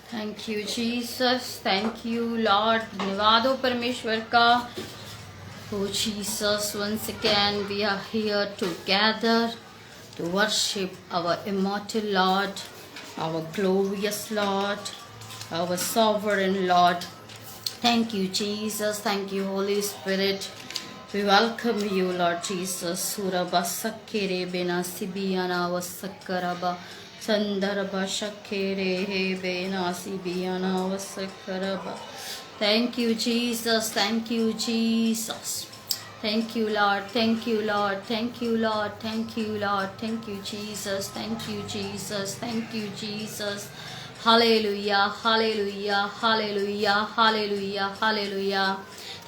Thank you Jesus, thank you Lord. धन्यवाद हो परमेश्वर का। Oh Jesus, once again we are here together to worship our immortal Lord, our glorious Lord, our sovereign Lord. Thank you Jesus, thank you Holy Spirit. We welcome you Lord Jesus. Suraba sakkere bena sibiyana wasakkaraba sandaraba shakkere he bena sibiyana wasakkaraba. Thank you, Jesus. Thank you, Jesus. Thank you, Lord. Thank you, Lord. Thank you, Lord. Thank you, Lord. Thank you, Jesus. Thank you, Jesus. Thank you, Jesus. Hallelujah. Hallelujah. Hallelujah. Hallelujah. Hallelujah.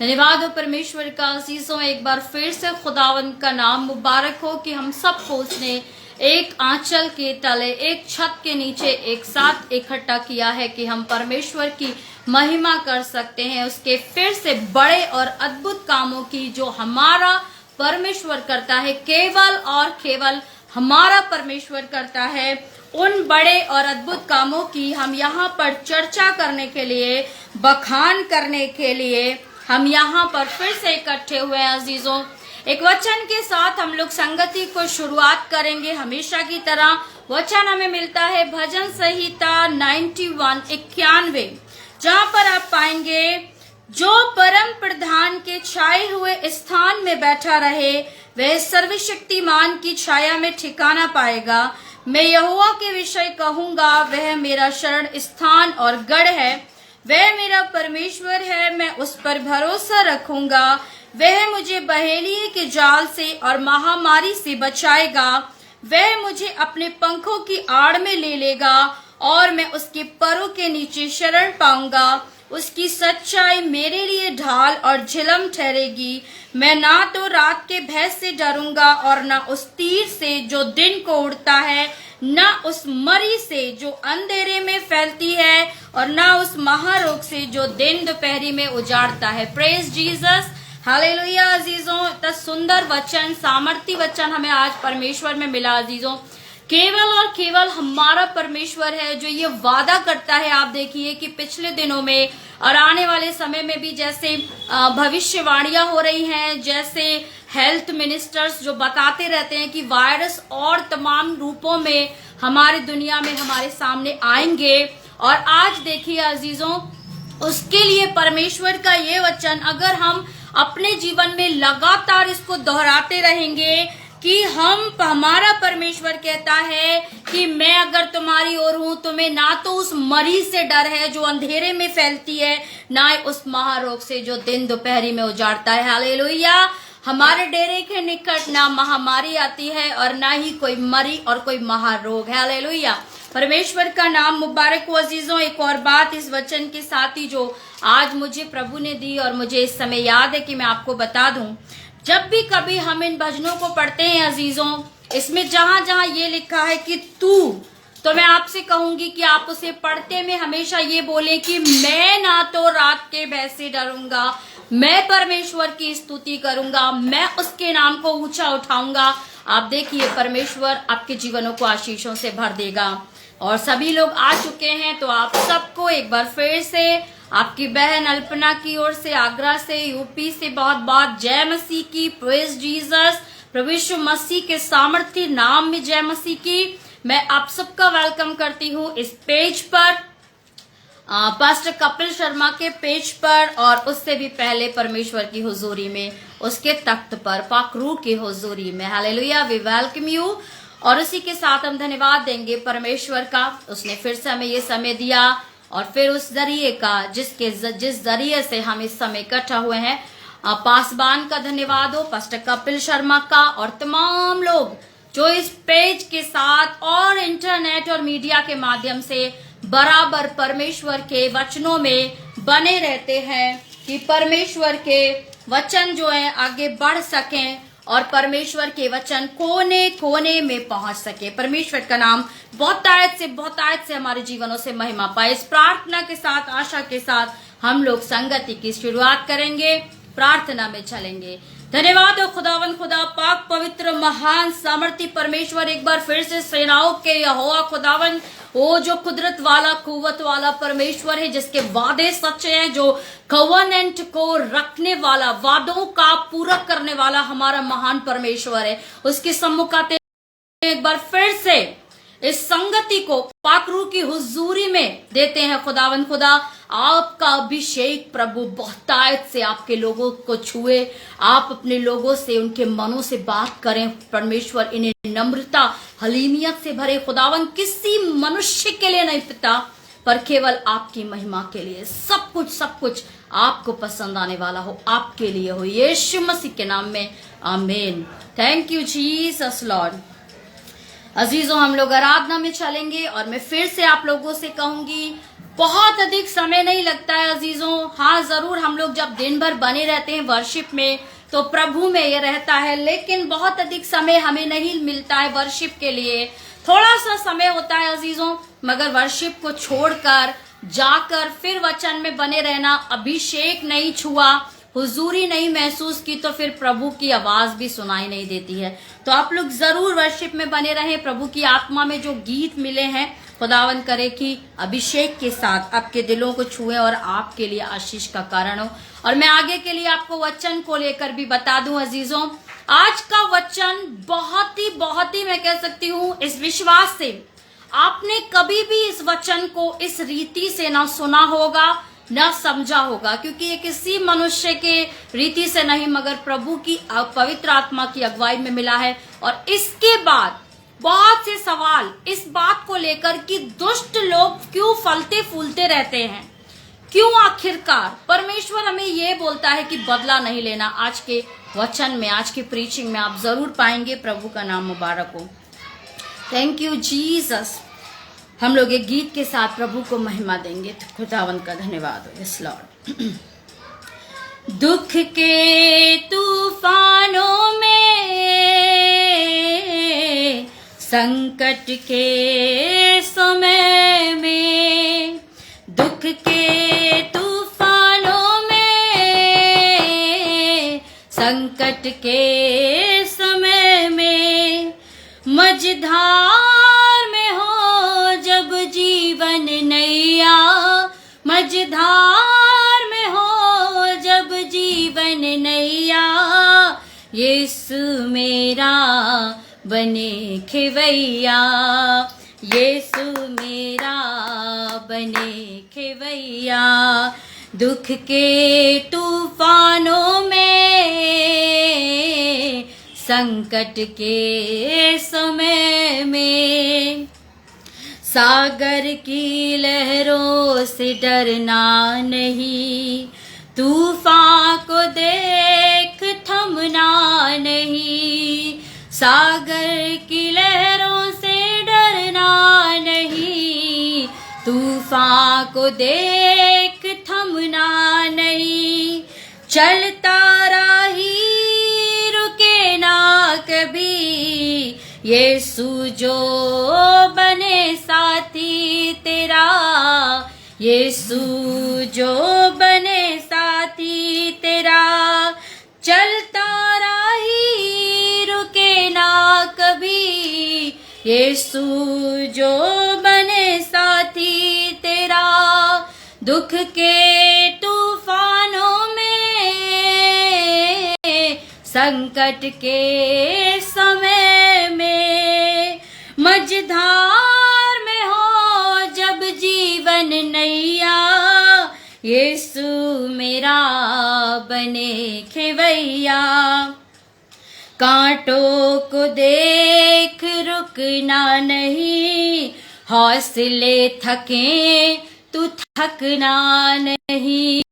धन्यवाद हो परमेश्वर का। अजीजों, एक बार फिर से खुदावन का नाम मुबारक हो कि हम सबको उसने एक आंचल के तले, एक छत के नीचे एक साथ इकट्ठा किया है कि हम परमेश्वर की महिमा कर सकते हैं, उसके फिर से बड़े और अद्भुत कामों की जो हमारा परमेश्वर करता है, केवल और केवल हमारा परमेश्वर करता है। उन बड़े और अद्भुत कामों की हम यहाँ पर चर्चा करने के लिए, बखान करने के लिए हम यहाँ पर फिर से इकट्ठे हुए हैं। अजीजों, एक वचन के साथ हम लोग संगति को शुरुआत करेंगे। हमेशा की तरह वचन हमें मिलता है भजन संहिता 91 जहाँ पर आप पाएंगे, जो परम प्रधान के छाए हुए स्थान में बैठा रहे वह सर्वशक्तिमान की छाया में ठिकाना पाएगा। मैं यहोवा के विषय कहूंगा, वह मेरा शरण स्थान और गढ़ है, वह मेरा परमेश्वर है, मैं उस पर भरोसा रखूंगा। वह मुझे बहेलिए के जाल से और महामारी से बचाएगा। वह मुझे अपने पंखों की आड़ में ले लेगा और मैं उसके परों के नीचे शरण पाऊंगा। उसकी सच्चाई मेरे लिए ढाल और झिलम ठहरेगी। मैं ना तो रात के भय से डरूंगा और ना उस तीर से जो दिन को उड़ता है, ना उस मरी से जो अंधेरे में फैलती है, और ना उस महारोग से जो दिन दोपहरी में उजाड़ता है। Praise Jesus, hallelujah. अजीजों, इतना सुंदर वचन, सामर्थी वचन हमें आज परमेश्वर में मिला। अजीजों, केवल और केवल हमारा परमेश्वर है जो ये वादा करता है। आप देखिए कि पिछले दिनों में और आने वाले समय में भी जैसे भविष्यवाणियां हो रही हैं, जैसे हेल्थ मिनिस्टर्स जो बताते रहते हैं कि वायरस और तमाम रूपों में हमारी दुनिया में हमारे सामने आएंगे। और आज देखिए अजीजों, उसके लिए परमेश्वर का ये वचन अगर हम अपने जीवन में लगातार इसको दोहराते रहेंगे कि हमारा परमेश्वर कहता है कि मैं अगर तुम्हारी ओर हूं, तुम्हें ना तो उस मरी से डर है जो अंधेरे में फैलती है, ना उस महारोग से जो दिन दोपहरी में उजाड़ता है। हालेलुया। हमारे डेरे के निकट ना महामारी आती है और ना ही कोई मरी और कोई महारोग है। हालेलुया। परमेश्वर का नाम मुबारक हो। अजीजों, एक और बात इस वचन के साथ ही जो आज मुझे प्रभु ने दी और मुझे इस समय याद है कि मैं आपको बता दूं, जब भी कभी हम इन भजनों को पढ़ते हैं अजीजों, इसमें जहां जहां ये लिखा है कि तू, तो मैं आपसे कहूंगी कि आप उसे पढ़ते में हमेशा ये बोले कि मैं ना तो रात के भय से डरूंगा, मैं परमेश्वर की स्तुति करूंगा, मैं उसके नाम को ऊंचा उठाऊंगा। आप देखिए परमेश्वर आपके जीवनों को आशीषों से भर देगा। और सभी लोग आ चुके हैं, तो आप सबको एक बार फिर से आपकी बहन अल्पना की ओर से, आगरा से, यूपी से बहुत बहुत जय मसीह की। Praise Jesus. प्रभु यीशु मसीह के सामर्थ्य नाम में जय मसीह की। मैं आप सबका वेलकम करती हूँ इस पेज पर, पास्टर कपिल शर्मा के पेज पर, और उससे भी पहले परमेश्वर की हुजूरी में, उसके तख्त पर, पाकरू की हुजूरी में। हालेलुया। We welcome you. और उसी के साथ हम धन्यवाद देंगे परमेश्वर का, उसने फिर से हमें ये समय दिया, और फिर उस जरिए का जिस जरिए से हम इस समय इकट्ठा हुए हैं, पासबान का धन्यवाद हो, पास्टर कपिल शर्मा का, और तमाम लोग जो इस पेज के साथ और इंटरनेट और मीडिया के माध्यम से बराबर परमेश्वर के वचनों में बने रहते हैं कि परमेश्वर के वचन जो है आगे बढ़ सकें और परमेश्वर के वचन कोने कोने में पहुंच सके। परमेश्वर का नाम बहुत आयत से हमारे जीवनों से महिमा पाए। इस प्रार्थना के साथ, आशा के साथ हम लोग संगति की शुरुआत करेंगे, प्रार्थना में चलेंगे। धन्यवाद हो खुदावन खुदा, पाक पवित्र महान सामर्थी परमेश्वर, एक बार फिर से सेनाओं के यहोवा खुदावन, वो जो कुदरत वाला कुव्वत वाला परमेश्वर है, जिसके वादे सच्चे हैं, जो कवनेंट को रखने वाला, वादों का पूरा करने वाला हमारा महान परमेश्वर है। उसके सम्मुख आते एक बार फिर से इस संगति को पाकरू की हुजूरी में देते हैं। खुदावन खुदा, आपका अभिषेक प्रभु बहुतायत से आपके लोगों को छुए, आप अपने लोगों से, उनके मनों से बात करें परमेश्वर, इन्हें नम्रता हलीमियत से भरे खुदावन, किसी मनुष्य के लिए नहीं पिता, पर केवल आपकी महिमा के लिए। सब कुछ आपको पसंद आने वाला हो, आपके लिए हो, यीशु मसीह के नाम में आमीन। Thank you Jesus Lord. अजीजों, हम लोग आराधना में चलेंगे और मैं फिर से आप लोगों से कहूंगी, बहुत अधिक समय नहीं लगता है अजीजों। हाँ, जरूर हम लोग जब दिन भर बने रहते हैं वर्शिप में तो प्रभु में ये रहता है, लेकिन बहुत अधिक समय हमें नहीं मिलता है वर्शिप के लिए। थोड़ा सा समय होता है अजीजों, मगर वर्शिप को छोड़कर जाकर फिर वचन में बने रहना, अभिषेक नहीं छुआ, हुजूरी नहीं महसूस की, तो फिर प्रभु की आवाज भी सुनाई नहीं देती है। तो आप लोग जरूर वर्शिप में बने रहें। प्रभु की आत्मा में जो गीत मिले हैं, खुदावन करे कि अभिषेक के साथ आपके दिलों को छुए और आपके लिए आशीष का कारण हो। और मैं आगे के लिए आपको वचन को लेकर भी बता दूं अजीजों, आज का वचन बहुत ही मैं कह सकती हूँ इस विश्वास से, आपने कभी भी इस वचन को इस रीति से ना सुना होगा ना समझा होगा, क्योंकि ये किसी मनुष्य के रीति से नहीं मगर प्रभु की पवित्र आत्मा की अगुवाई में मिला है। और इसके बाद बहुत से सवाल इस बात को लेकर कि दुष्ट लोग क्यों फलते फूलते रहते हैं, क्यों आखिरकार परमेश्वर हमें ये बोलता है कि बदला नहीं लेना। आज के वचन में, आज की प्रीचिंग में आप जरूर पाएंगे। प्रभु का नाम मुबारक हो। Thank you Jesus. हम लोग एक गीत के साथ प्रभु को महिमा देंगे। खुदावन का धन्यवाद हो। Yes Lord. दुख के तूफानों में, संकट के समय में, दुख के तूफानों में, संकट के समय में, मझधार में हो जब जीवन नैया, मझधार में हो जब जीवन नैया, यीशु मेरा बने खेवैया, यीशु मेरा बने खेवैया। दुख के तूफानों में, संकट के समय में, सागर की लहरों से डरना नहीं, तूफान को देख थमना नहीं, सागर की लहरों से डरना नहीं, तूफान को देख थमना नहीं, चलता राही रुके ना कभी, यीशु जो बने साथी तेरा, यीशु जो बने साथी तेरा, चलता राही रुके ना कभी, यीशु जो बने साथी तेरा। दुख के तूफानों में, संकट के समय में, मझधार में हो जब जीवन नैया, यीशु मेरा बने खेवैया। कांटों को देख रुकना नहीं, हौसले थके तू थकना नहीं,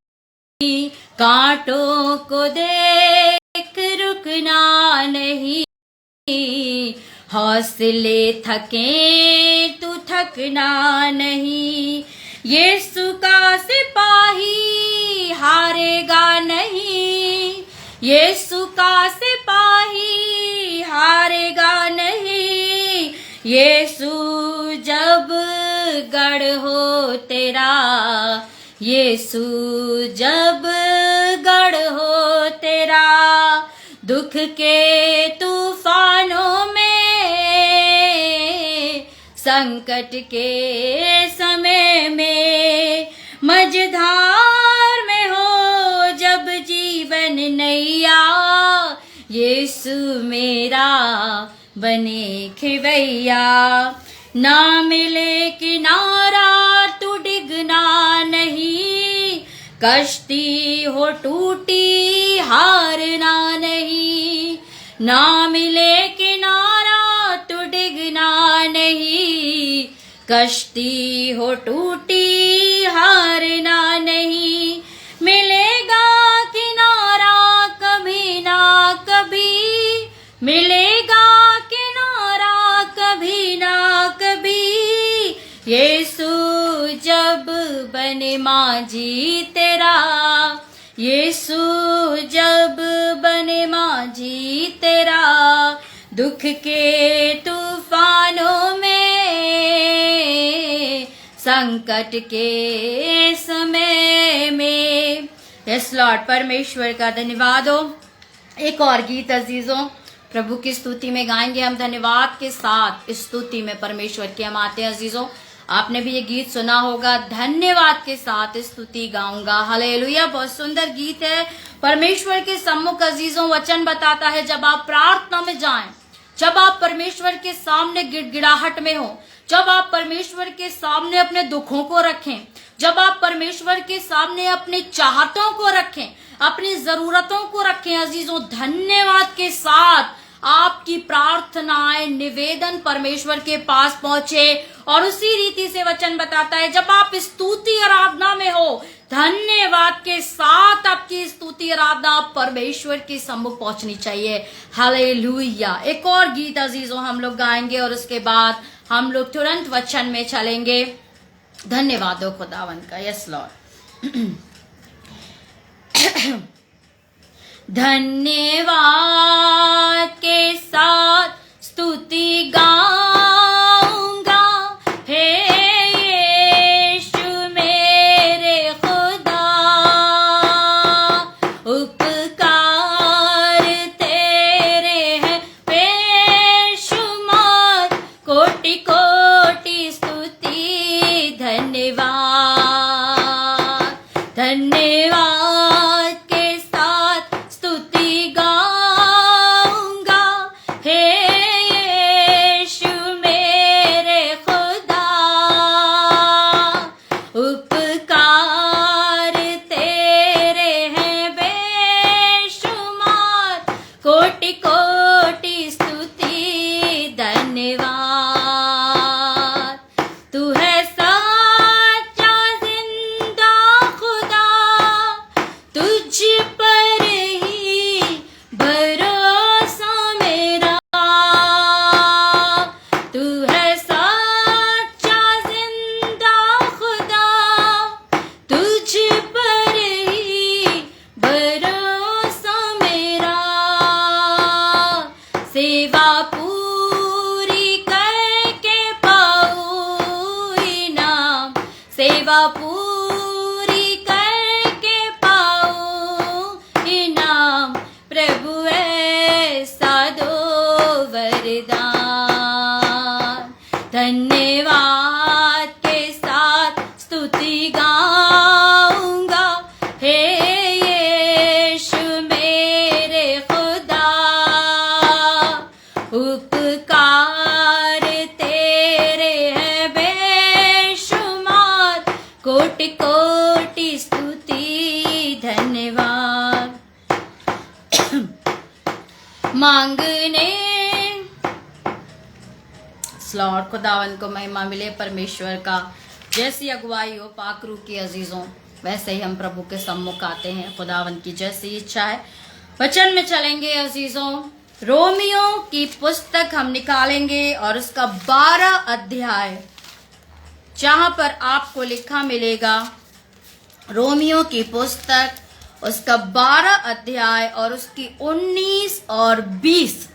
कांटों को देख रुकना नहीं, हौसले थके तू थकना नहीं, यीशु का सिपाही हारेगा नहीं, यीशु का सिपाही हारेगा नहीं, यीशु जब गढ़ हो तेरा, यीशु जब गढ़ हो तेरा, के तूफानों में, संकट के समय में, मझधार में हो जब जीवन नैया, यीशु मेरा बने खेवैया। ना मिले किनारा तू डिगना नहीं, कश्ती हो टूटी हारना नहीं। ना मिले किनारा तू डिगना नहीं, कश्ती हो टूटी हारना नहीं। मिलेगा किनारा कभी ना कभी, मिलेगा किनारा कभी ना कभी। यीशु जब बने माझी तेरा, यीशु जब बने माझी तेरा, दुख के तूफानों में, संकट के समय में। यस लॉर्ड, परमेश्वर का धन्यवाद हो। एक और गीत अजीजों प्रभु की स्तुति में गाएंगे हम। धन्यवाद के साथ इस स्तुति में परमेश्वर की हम आते हैं अजीजों। आपने भी ये गीत सुना होगा, धन्यवाद के साथ स्तुति गाऊंगा। हालेलुया, बहुत सुंदर गीत है। परमेश्वर के सम्मुख अजीजों वचन बताता है, जब आप प्रार्थना में जाएं, जब आप परमेश्वर के सामने गिड़गिड़ाहट में हो, जब आप परमेश्वर के सामने अपने दुखों को रखें, जब आप परमेश्वर के सामने अपने चाहतों को रखें, अपनी जरूरतों को रखें अजीजों, धन्यवाद के साथ आपकी प्रार्थनाएं, निवेदन परमेश्वर के पास पहुंचे। और उसी रीति से वचन बताता है, जब आप स्तुति आराधना में हो, धन्यवाद के साथ आपकी स्तुति आराधना परमेश्वर के सम्मुख पहुंचनी चाहिए। हालेलुया। एक और गीत अजीजों हम लोग गाएंगे और उसके बाद हम लोग तुरंत वचन में चलेंगे। धन्यवाद हो खुदावन का। Yes Lord. धन्यवाद के साथ स्तुति गाऊंगा, हे यीशु मेरे खुदा, उपकार तेरे हैं बेशुमार, कोटि कोटि स्तुति धन्यवाद। धन्यवाद के साथ स्तुति गाऊंगा, हे यीशु मेरे खुदा, उपकार तेरे हैं बेशुमार, कोटि कोटि स्तुति धन्यवाद। तू है सच्चा जिंदा खुदा, तुझ पर ही भरोसा मेरा। तू है सच्चा जिंदा खुदा, तुझ पर ही भरोसा मेरा। सेवा पूरी करके पाऊं इनाम, सेवा पूरी करके पाऊं इनाम, प्रभु ऐसा दो वरदान। धन्यवाद के साथ स्तुति गाऊंगा, हे यीशु मेरे खुदा, उपकार तेरे हैं बेशुमार, कोटि कोटि स्तुति धन्यवाद। मांगने लॉर्ड खुदावन को महिमा मिले परमेश्वर का। जैसी अगुवाई हो पाकरू की अजीजों, वैसे ही हम प्रभु के सम्मुख आते हैं। खुदावन की जैसी इच्छा है वचन में चलेंगे अजीजों। रोमियो की पुस्तक हम निकालेंगे और उसका 12 अध्याय, जहां पर आपको लिखा मिलेगा, रोमियो की पुस्तक उसका 12 अध्याय और उसकी 19 और 20,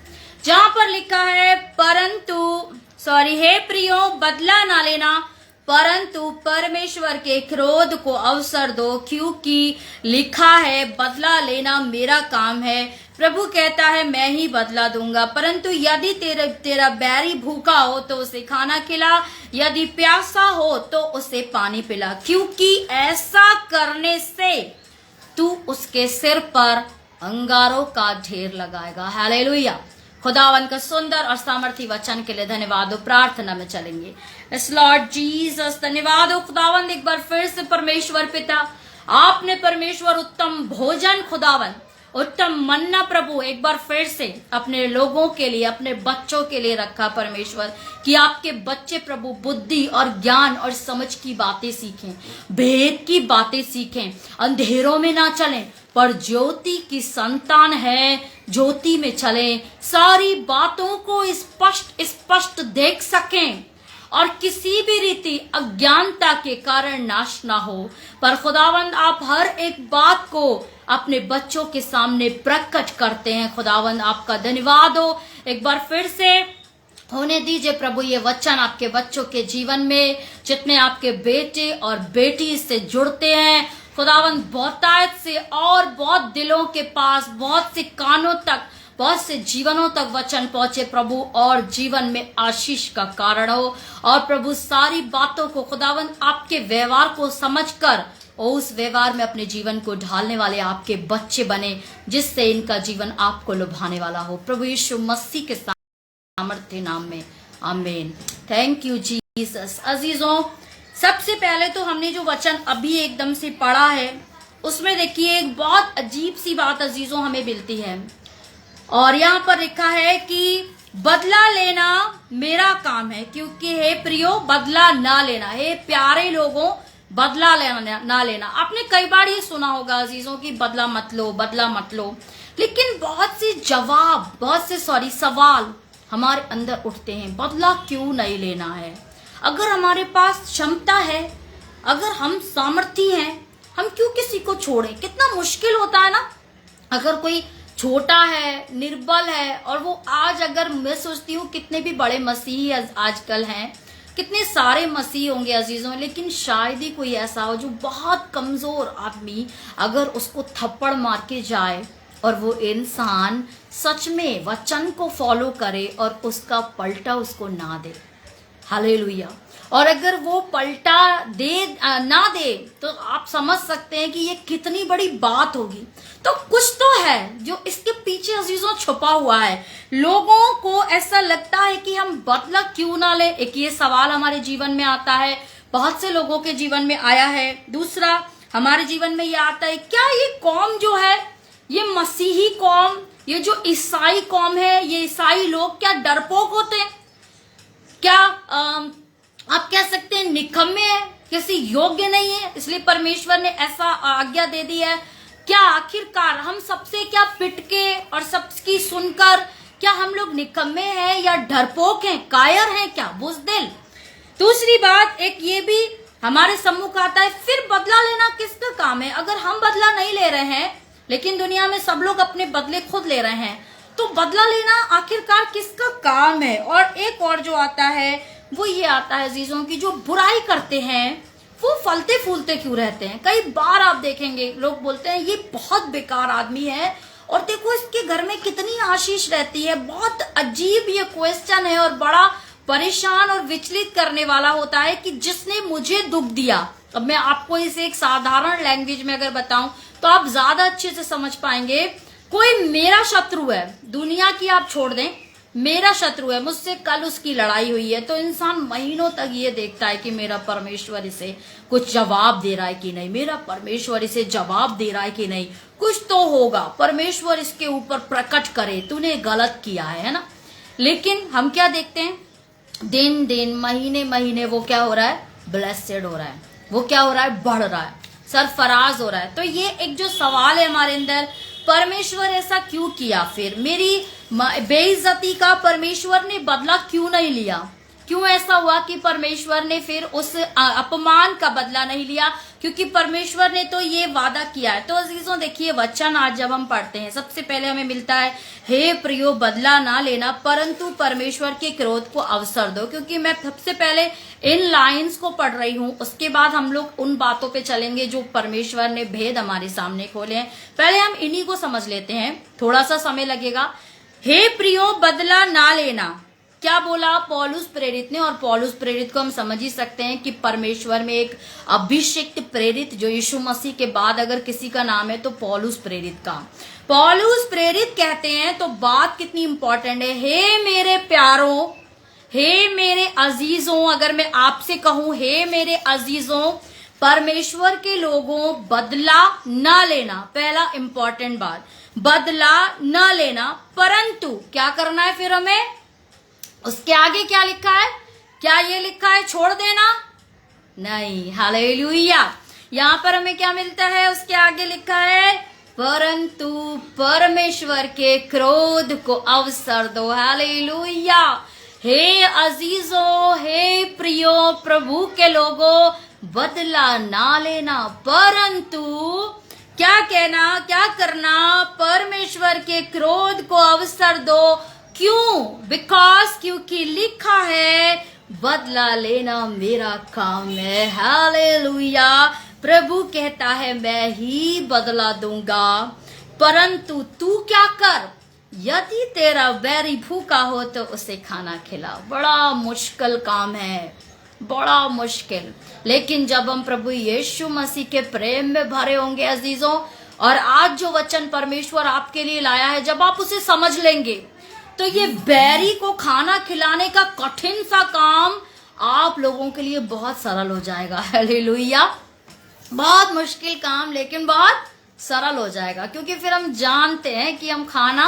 जहां पर लिखा है, परंतु हे प्रियो बदला ना लेना, परंतु परमेश्वर के क्रोध को अवसर दो, क्योंकि लिखा है बदला लेना मेरा काम है, प्रभु कहता है मैं ही बदला दूंगा। परंतु यदि तेरा बैरी भूखा हो तो उसे खाना खिला, यदि प्यासा हो तो उसे पानी पिला, क्योंकि ऐसा करने से तू उसके सिर पर अंगारों का ढेर लगाएगा। हालेलुया। खुदावन का सुंदर और सामर्थी वचन के लिए धन्यवाद हो। प्रार्थना में चलेंगे। इस लॉर्ड जीसस धन्यवाद हो खुदावन, एक बार फिर से परमेश्वर पिता, आपने परमेश्वर उत्तम भोजन खुदावन, उत्तम मन्ना प्रभु एक बार फिर से अपने लोगों के लिए, अपने बच्चों के लिए रखा परमेश्वर, कि आपके बच्चे प्रभु बुद्धि और ज्ञान और समझ की बातें सीखें, भेद की बातें सीखें, अंधेरों में ना चलें पर ज्योति की संतान है, ज्योति में चलें, सारी बातों को स्पष्ट देख सकें और किसी भी रीति अज्ञानता के कारण नाश ना हो। पर खुदावंद आप हर एक बात को अपने बच्चों के सामने प्रकट करते हैं। खुदावंद आपका धन्यवाद हो। एक बार फिर से होने दीजिए प्रभु ये वचन आपके बच्चों के जीवन में, जितने आपके बेटे और बेटी इससे जुड़ते हैं खुदावंद, बहुतायत से और बहुत दिलों के पास, बहुत से कानों तक, बहुत से जीवनों तक वचन पहुंचे प्रभु, और जीवन में आशीष का कारण हो। और प्रभु सारी बातों को खुदावंद आपके व्यवहार को समझकर और उस व्यवहार में अपने जीवन को ढालने वाले आपके बच्चे बने, जिससे इनका जीवन आपको लुभाने वाला हो। प्रभु यीशु मसीह के सामर्थ्य नाम में आमीन। Thank you Jesus. अजीजों, सबसे पहले तो हमने जो वचन अभी एकदम से पढ़ा है उसमें देखिए एक बहुत अजीब सी बात अजीजों हमें मिलती है, और यहाँ पर लिखा है कि बदला लेना मेरा काम है, क्योंकि हे प्रियो बदला ना लेना, हे प्यारे लोगों बदला लेना ना लेना। आपने कई बार ये सुना होगा अजीजों की बदला मत लो, बदला मत लो, लेकिन बहुत से सवाल हमारे अंदर उठते हैं, बदला क्यों नहीं लेना है? अगर हमारे पास क्षमता है, अगर हम सामर्थी हैं, हम क्यों किसी को छोड़ें? कितना मुश्किल होता है ना। अगर कोई छोटा है, निर्बल है, और वो आज, अगर मैं सोचती हूँ कितने भी बड़े मसीही आजकल हैं, कितने सारे मसीह होंगे अजीजों, लेकिन शायद ही कोई ऐसा हो जो बहुत कमजोर आदमी अगर उसको थप्पड़ मार के जाए और वो इंसान सच में वचन को फॉलो करे और उसका पलटा उसको ना दे। हालेलुया। और अगर वो पलटा ना दे तो आप समझ सकते हैं कि ये कितनी बड़ी बात होगी। तो कुछ तो है जो इसके पीछे अजीजों छुपा हुआ है। लोगों को ऐसा लगता है कि हम बदला क्यों ना ले, एक ये सवाल हमारे जीवन में आता है, बहुत से लोगों के जीवन में आया है। दूसरा हमारे जीवन में ये आता है, क्या ये कौम जो है, ये मसीही कौम, ये जो ईसाई कौम है, ये ईसाई लोग क्या डरपोक होते हैं? क्या आप कह सकते हैं निकम्मे हैं, किसी योग्य नहीं है, इसलिए परमेश्वर ने ऐसा आज्ञा दे दी है? क्या आखिरकार हम सबसे क्या पिटके और सबकी सुनकर क्या हम लोग निकम्मे हैं या डरपोक हैं, कायर हैं, क्या बुज़दिल? दूसरी बात एक ये भी हमारे सम्मुख आता है, फिर बदला लेना किसका काम है? अगर हम बदला नहीं ले रहे हैं, लेकिन दुनिया में सब लोग अपने बदले खुद ले रहे हैं, तो बदला लेना आखिरकार किसका काम है? और एक और जो आता है वो ये आता है अजीजों की, जो बुराई करते हैं वो फलते फूलते क्यों रहते हैं? कई बार आप देखेंगे लोग बोलते हैं ये बहुत बेकार आदमी है, और देखो इसके घर में कितनी आशीष रहती है। बहुत अजीब ये क्वेश्चन है और बड़ा परेशान और विचलित करने वाला होता है कि जिसने मुझे दुख दिया। अब मैं आपको इसे एक साधारण लैंग्वेज में अगर बताऊं तो आप ज्यादा अच्छे से समझ पाएंगे। कोई मेरा शत्रु है, दुनिया की आप छोड़ दें, मेरा शत्रु है, मुझसे कल उसकी लड़ाई हुई है, तो इंसान महीनों तक ये देखता है कि मेरा परमेश्वर इसे कुछ जवाब दे रहा है कि नहीं, मेरा परमेश्वर इसे जवाब दे रहा है कि नहीं, कुछ तो होगा, परमेश्वर इसके ऊपर प्रकट करे, तूने गलत किया है ना। लेकिन हम क्या देखते हैं, दिन दिन महीने महीने वो क्या हो रहा है, ब्लेसेड हो रहा है, वो क्या हो रहा है, बढ़ रहा है, सरफराज हो रहा है। तो ये एक जो सवाल है हमारे अंदर, परमेश्वर ऐसा क्यों किया? फिर मेरी बेइज्जती का परमेश्वर ने बदला क्यों नहीं लिया? क्यों ऐसा हुआ कि परमेश्वर ने फिर उस अपमान का बदला नहीं लिया? क्योंकि परमेश्वर ने तो ये वादा किया है। तो अजीजों देखिए वचन आज जब हम पढ़ते हैं, सबसे पहले हमें मिलता है, हे प्रियो बदला ना लेना परंतु परमेश्वर के क्रोध को अवसर दो। क्योंकि मैं सबसे पहले इन लाइंस को पढ़ रही हूं, उसके बाद हम लोग उन बातों पे चलेंगे जो परमेश्वर ने भेद हमारे सामने खोले हैं। पहले हम इन्हीं को समझ लेते हैं, थोड़ा सा समय लगेगा। हे प्रियो बदला ना लेना, क्या बोला पौलुस प्रेरित ने? और पौलुस प्रेरित को हम समझ ही सकते हैं कि परमेश्वर में एक अभिषिक्त प्रेरित जो यीशु मसीह के बाद अगर किसी का नाम है तो पौलुस प्रेरित का। पौलुस प्रेरित कहते हैं तो बात कितनी इंपॉर्टेंट है। हे मेरे प्यारों, हे मेरे अजीजों, अगर मैं आपसे कहूं हे मेरे अजीजों, परमेश्वर के लोगों बदला ना लेना, पहला इंपॉर्टेंट बात, बदला ना लेना परंतु क्या करना है? फिर हमें उसके आगे क्या लिखा है? क्या ये लिखा है छोड़ देना? नहीं, हालेलुया। यहां पर हमें क्या मिलता है? उसके आगे लिखा है परंतु परमेश्वर के क्रोध को अवसर दो। हालेलुया। हे अजीजों, हे प्रियो प्रभु के लोगों, बदला ना लेना परंतु क्या कहना, क्या करना? परमेश्वर के क्रोध को अवसर दो। क्यों? बिकॉज क्योंकि लिखा है बदला लेना मेरा काम है। हालेलुया। प्रभु कहता है मैं ही बदला दूंगा, परंतु तू क्या कर, यदि तेरा बैरी भूखा हो तो उसे खाना खिला। बड़ा मुश्किल काम है, बड़ा मुश्किल, लेकिन जब हम प्रभु यीशु मसीह के प्रेम में भरे होंगे अजीजों, और आज जो वचन परमेश्वर आपके लिए लाया है, जब आप उसे समझ लेंगे तो ये बैरी को खाना खिलाने का कठिन सा काम आप लोगों के लिए बहुत सरल हो जाएगा। हालेलुया। बहुत मुश्किल काम लेकिन बहुत सरल हो जाएगा, क्योंकि फिर हम जानते हैं कि हम खाना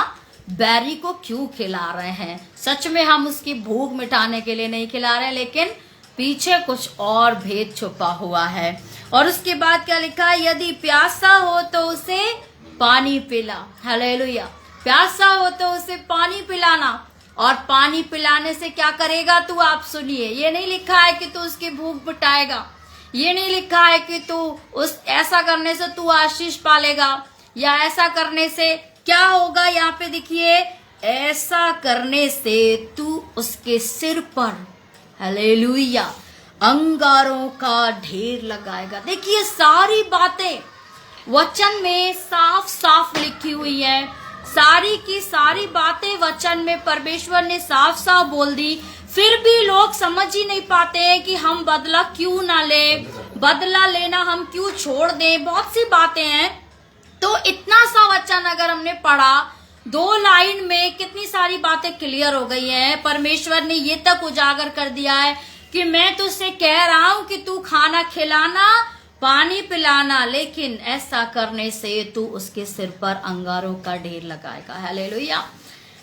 बैरी को क्यों खिला रहे हैं। सच में हम उसकी भूख मिटाने के लिए नहीं खिला रहे हैं, लेकिन पीछे कुछ और भेद छुपा हुआ है। और उसके बाद क्या लिखा है? यदि प्यासा हो तो उसे पानी पिला। हालेलुया। प्यासा हो तो उसे पानी पिलाना, और पानी पिलाने से क्या करेगा तू? आप सुनिए, ये नहीं लिखा है कि तू उसकी भूख मिटाएगा, ये नहीं लिखा है कि तू उस ऐसा करने से तू आशीष पालेगा, या ऐसा करने से क्या होगा। यहाँ पे देखिए, ऐसा करने से तू उसके सिर पर, हालेलुया, अंगारों का ढेर लगाएगा। देखिए सारी बातें वचन में साफ साफ लिखी हुई है, सारी की सारी बातें वचन में परमेश्वर ने साफ साफ बोल दी। फिर भी लोग समझ ही नहीं पाते हैं कि हम बदला क्यों ना ले, बदला लेना हम क्यों छोड़ दें। बहुत सी बातें हैं। तो इतना सा वचन अगर हमने पढ़ा, 2 लाइन में कितनी सारी बातें क्लियर हो गई हैं। परमेश्वर ने ये तक उजागर कर दिया है कि मैं तुझसे कह रहा हूं कि तू खाना खिलाना, पानी पिलाना, लेकिन ऐसा करने से तू उसके सिर पर अंगारों का ढेर लगाएगा। हालेलुया।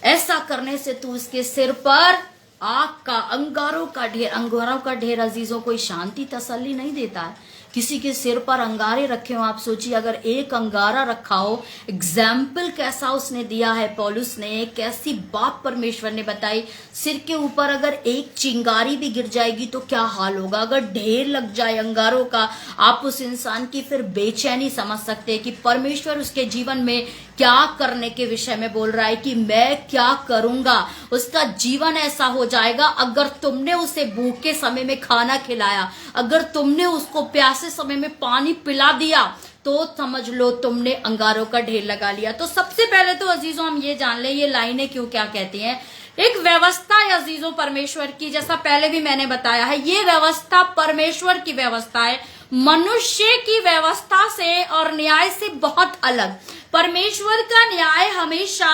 ऐसा करने से तू उसके सिर पर आग का, अंगारों का ढेर। अंगारों का ढेर अजीजों कोई शांति तसल्ली नहीं देता है। किसी के सिर पर अंगारे रखे हो, आप सोचिए अगर एक अंगारा रखा हो, एग्जाम्पल कैसा उसने दिया है पौलुस ने, कैसी बात परमेश्वर ने बताई। सिर के ऊपर अगर एक चिंगारी भी गिर जाएगी तो क्या हाल होगा। अगर ढेर लग जाए अंगारों का, आप उस इंसान की फिर बेचैनी समझ सकते हैं कि परमेश्वर उसके जीवन में क्या करने के विषय में बोल रहा है, कि मैं क्या करूंगा। उसका जीवन ऐसा हो जाएगा, अगर तुमने उसे भूख के समय में खाना खिलाया, अगर तुमने उसको प्यासे समय में पानी पिला दिया, तो समझ लो तुमने अंगारों का ढेर लगा लिया। तो सबसे पहले तो अजीजों हम ये जान ले, ये लाइनें क्यों क्या कहती हैं। एक व्यवस्था है अजीजों परमेश्वर की, जैसा पहले भी मैंने बताया है, ये व्यवस्था परमेश्वर की व्यवस्था है, मनुष्य की व्यवस्था से और न्याय से बहुत अलग। परमेश्वर का न्याय हमेशा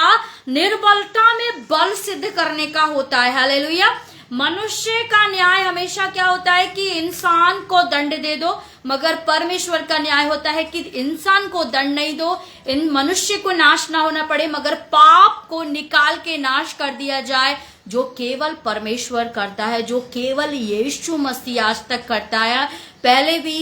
निर्बलता में बल सिद्ध करने का होता है। हालेलुया। मनुष्य का न्याय हमेशा क्या होता है कि इंसान को दंड दे दो, मगर परमेश्वर का न्याय होता है कि इंसान को दंड नहीं दो, इन मनुष्य को नाश ना होना पड़े, मगर पाप को निकाल के नाश कर दिया जाए, जो केवल परमेश्वर करता है, जो केवल यीशु मसीह आज तक करता है। पहले भी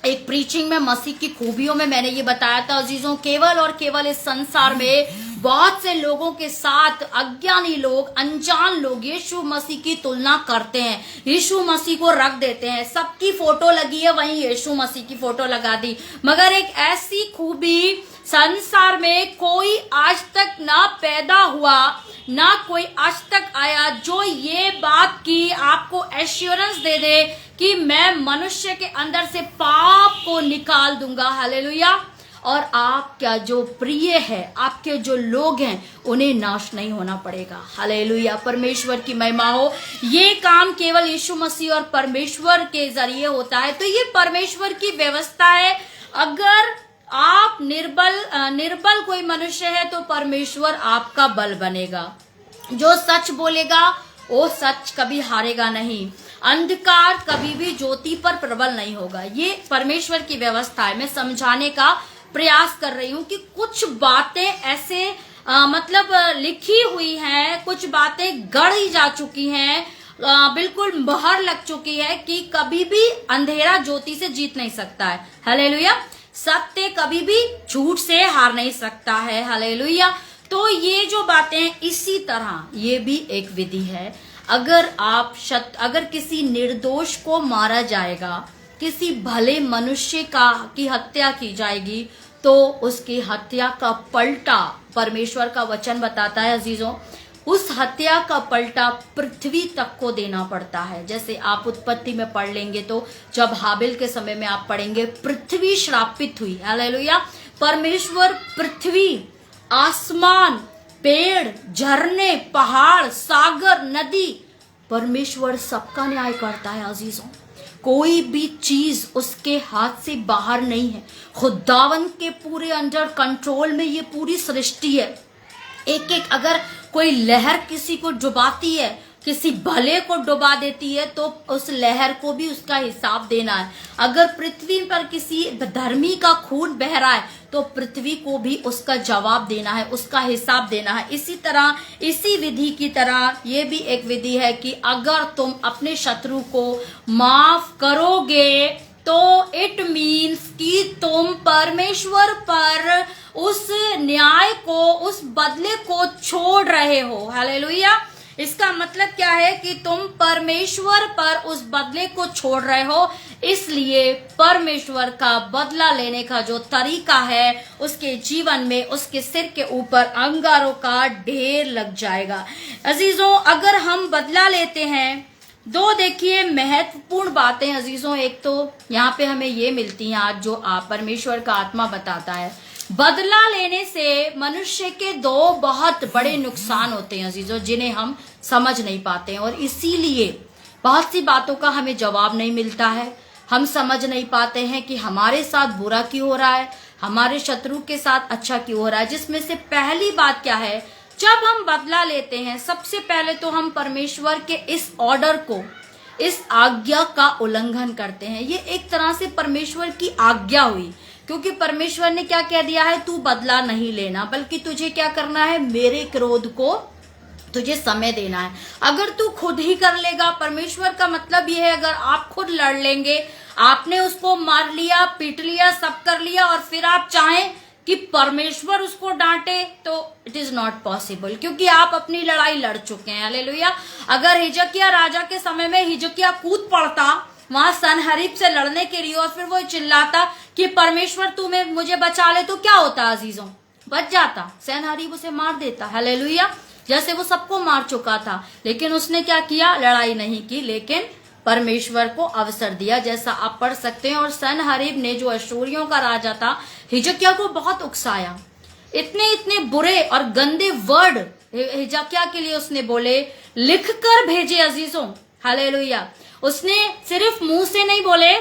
एक प्रीचिंग में मसीह की खूबियों में मैंने ये बताया था अजीजों, केवल और केवल इस संसार में बहुत से लोगों के साथ अज्ञानी लोग, अनजान लोग यीशु मसीह की तुलना करते हैं, यीशु मसीह को रख देते हैं। सबकी फोटो लगी है, वहीं यीशु मसीह की फोटो लगा दी। मगर एक ऐसी खूबी संसार में कोई आज तक ना पैदा हुआ, ना कोई आज तक आया जो ये बात की आपको एश्योरेंस दे दे कि मैं मनुष्य के अंदर से पाप को निकाल दूंगा। हालेलुया। और आपका जो प्रिय है, आपके जो लोग हैं, उन्हें नाश नहीं होना पड़ेगा। हालेलुया। परमेश्वर की महिमा हो। ये काम केवल यीशु मसीह और परमेश्वर के जरिए होता है। तो ये परमेश्वर की व्यवस्था है। अगर आप निर्बल कोई मनुष्य है तो परमेश्वर आपका बल बनेगा। जो सच बोलेगा वो सच कभी हारेगा नहीं। अंधकार कभी भी ज्योति पर प्रबल नहीं होगा। ये परमेश्वर की व्यवस्था है। मैं समझाने का प्रयास कर रही हूँ कि कुछ बातें ऐसे मतलब लिखी हुई हैं, कुछ बातें गढ़ी जा चुकी हैं, बिल्कुल मोहर लग चुकी है कि कभी भी अंधेरा ज्योति से जीत नहीं सकता है। हालेलुया। सत्य कभी भी झूठ से हार नहीं सकता है। हालेलुया। तो ये जो बातें, इसी तरह ये भी एक विधि है। अगर किसी निर्दोष को मारा जाएगा, किसी भले मनुष्य की हत्या की जाएगी, तो उसकी हत्या का पलटा परमेश्वर का वचन बताता है अजीजों, उस हत्या का पलटा पृथ्वी तक को देना पड़ता है। जैसे आप उत्पत्ति में पढ़ लेंगे तो जब हाबिल के समय में आप पढ़ेंगे पृथ्वी श्रापित हुई। हालेलुया। परमेश्वर पृथ्वी, आसमान, पेड़, झरने, पहाड़, सागर, नदी, परमेश्वर सबका न्याय करता है अजीजों। कोई भी चीज उसके हाथ से बाहर नहीं है। खुदावन के पूरे अंडर कंट्रोल में ये पूरी सृष्टि है। एक एक अगर कोई लहर किसी को डुबाती है, किसी भले को डुबा देती है, तो उस लहर को भी उसका हिसाब देना है। अगर पृथ्वी पर किसी धर्मी का खून बह रहा है तो पृथ्वी को भी उसका जवाब देना है, उसका हिसाब देना है। इसी तरह, इसी विधि की तरह ये भी एक विधि है कि अगर तुम अपने शत्रु को माफ करोगे तो इट मीन्स कि तुम परमेश्वर पर उस न्याय को, उस बदले को छोड़ रहे हो। हालेलुया। इसका मतलब क्या है कि तुम परमेश्वर पर उस बदले को छोड़ रहे हो। इसलिए परमेश्वर का बदला लेने का जो तरीका है, उसके जीवन में उसके सिर के ऊपर अंगारों का ढेर लग जाएगा। अजीजों, अगर हम बदला लेते हैं, दो देखिए महत्वपूर्ण बातें अजीजों। एक तो यहाँ पे हमें ये मिलती हैं आज, जो परमेश्वर का आत्मा बताता है, बदला लेने से मनुष्य के दो बहुत बड़े नुकसान होते हैं अजीजों, जिन्हें हम समझ नहीं पाते हैं। और इसीलिए बहुत सी बातों का हमें जवाब नहीं मिलता है। हम समझ नहीं पाते हैं कि हमारे साथ बुरा क्यों हो रहा है, हमारे शत्रु के साथ अच्छा क्यों हो रहा है। जिसमें से पहली बात क्या है, जब हम बदला लेते हैं, सबसे पहले तो हम परमेश्वर के इस ऑर्डर को, इस आज्ञा का उल्लंघन करते हैं। ये एक तरह से परमेश्वर की आज्ञा हुई, क्योंकि परमेश्वर ने क्या कह दिया है, तू बदला नहीं लेना, बल्कि तुझे क्या करना है, मेरे क्रोध को तुझे समय देना है। अगर तू खुद ही कर लेगा, परमेश्वर का मतलब ये है, अगर आप खुद लड़ लेंगे, आपने उसको मार लिया, पीट लिया, सब कर लिया, और फिर आप चाहें कि परमेश्वर उसको डांटे, तो इट इज नॉट पॉसिबल, क्योंकि आप अपनी लड़ाई लड़ चुके हैं। हालेलुया। अगर हिजकिय्याह राजा के समय में हिजकिय्याह कूद पड़ता वहां सनहरीब से लड़ने के लिए, और फिर वो चिल्लाता कि परमेश्वर तू मुझे बचा ले, तो क्या होता अजीजों, बच जाता, सनहरीब उसे मार देता। हालेलुया। जैसे वो सबको मार चुका था, लेकिन उसने क्या किया, लड़ाई नहीं की, लेकिन परमेश्वर को अवसर दिया, जैसा आप पढ़ सकते हैं। और सनहरीब ने, जो अशूरियों का राजा था, हिजकिय्याह को बहुत उकसाया। इतने इतने बुरे और गंदे वर्ड हिजकिय्याह के लिए उसने बोले, लिख कर भेजे अजीजों। हालेलुया। उसने सिर्फ मुंह से नहीं बोले,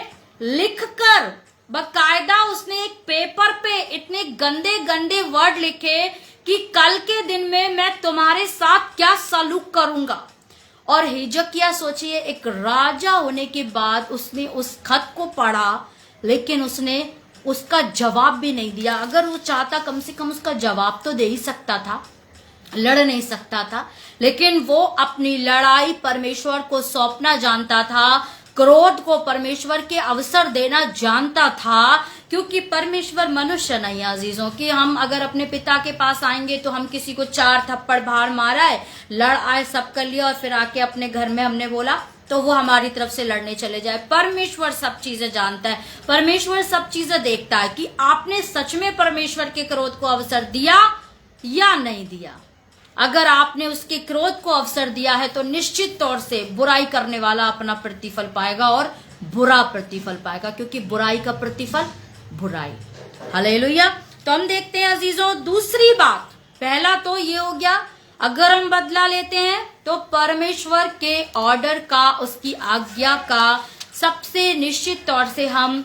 लिख कर, बकायदा उसने एक पेपर पे इतने गंदे गंदे वर्ड लिखे कि कल के दिन में मैं तुम्हारे साथ क्या सलूक करूंगा। और हिजकिय्याह सोचिए, एक राजा होने के बाद उसने उस खत को पढ़ा, लेकिन उसने उसका जवाब भी नहीं दिया। अगर वो चाहता, कम से कम उसका जवाब तो दे ही सकता था, लड़ नहीं सकता था, लेकिन वो अपनी लड़ाई परमेश्वर को सौंपना जानता था, क्रोध को परमेश्वर के अवसर देना जानता था, क्योंकि परमेश्वर मनुष्य नहीं है अजीजों, कि हम अगर अपने पिता के पास आएंगे तो हम किसी को 4 थप्पड़ बाहर मारा है, लड़ आए, सब कर लिया और फिर आके अपने घर में हमने बोला तो वो हमारी तरफ से लड़ने चले जाए। परमेश्वर सब चीजें जानता है, परमेश्वर सब चीजें देखता है कि आपने सच में परमेश्वर के क्रोध को अवसर दिया या नहीं दिया। अगर आपने उसके क्रोध को अवसर दिया है तो निश्चित तौर से बुराई करने वाला अपना प्रतिफल पाएगा और बुरा प्रतिफल पाएगा, क्योंकि बुराई का प्रतिफल बुराई। हालेलुया। तो हम देखते हैं अजीजों दूसरी बात, पहला तो ये हो गया अगर हम बदला लेते हैं तो परमेश्वर के ऑर्डर का, उसकी आज्ञा का सबसे निश्चित तौर से हम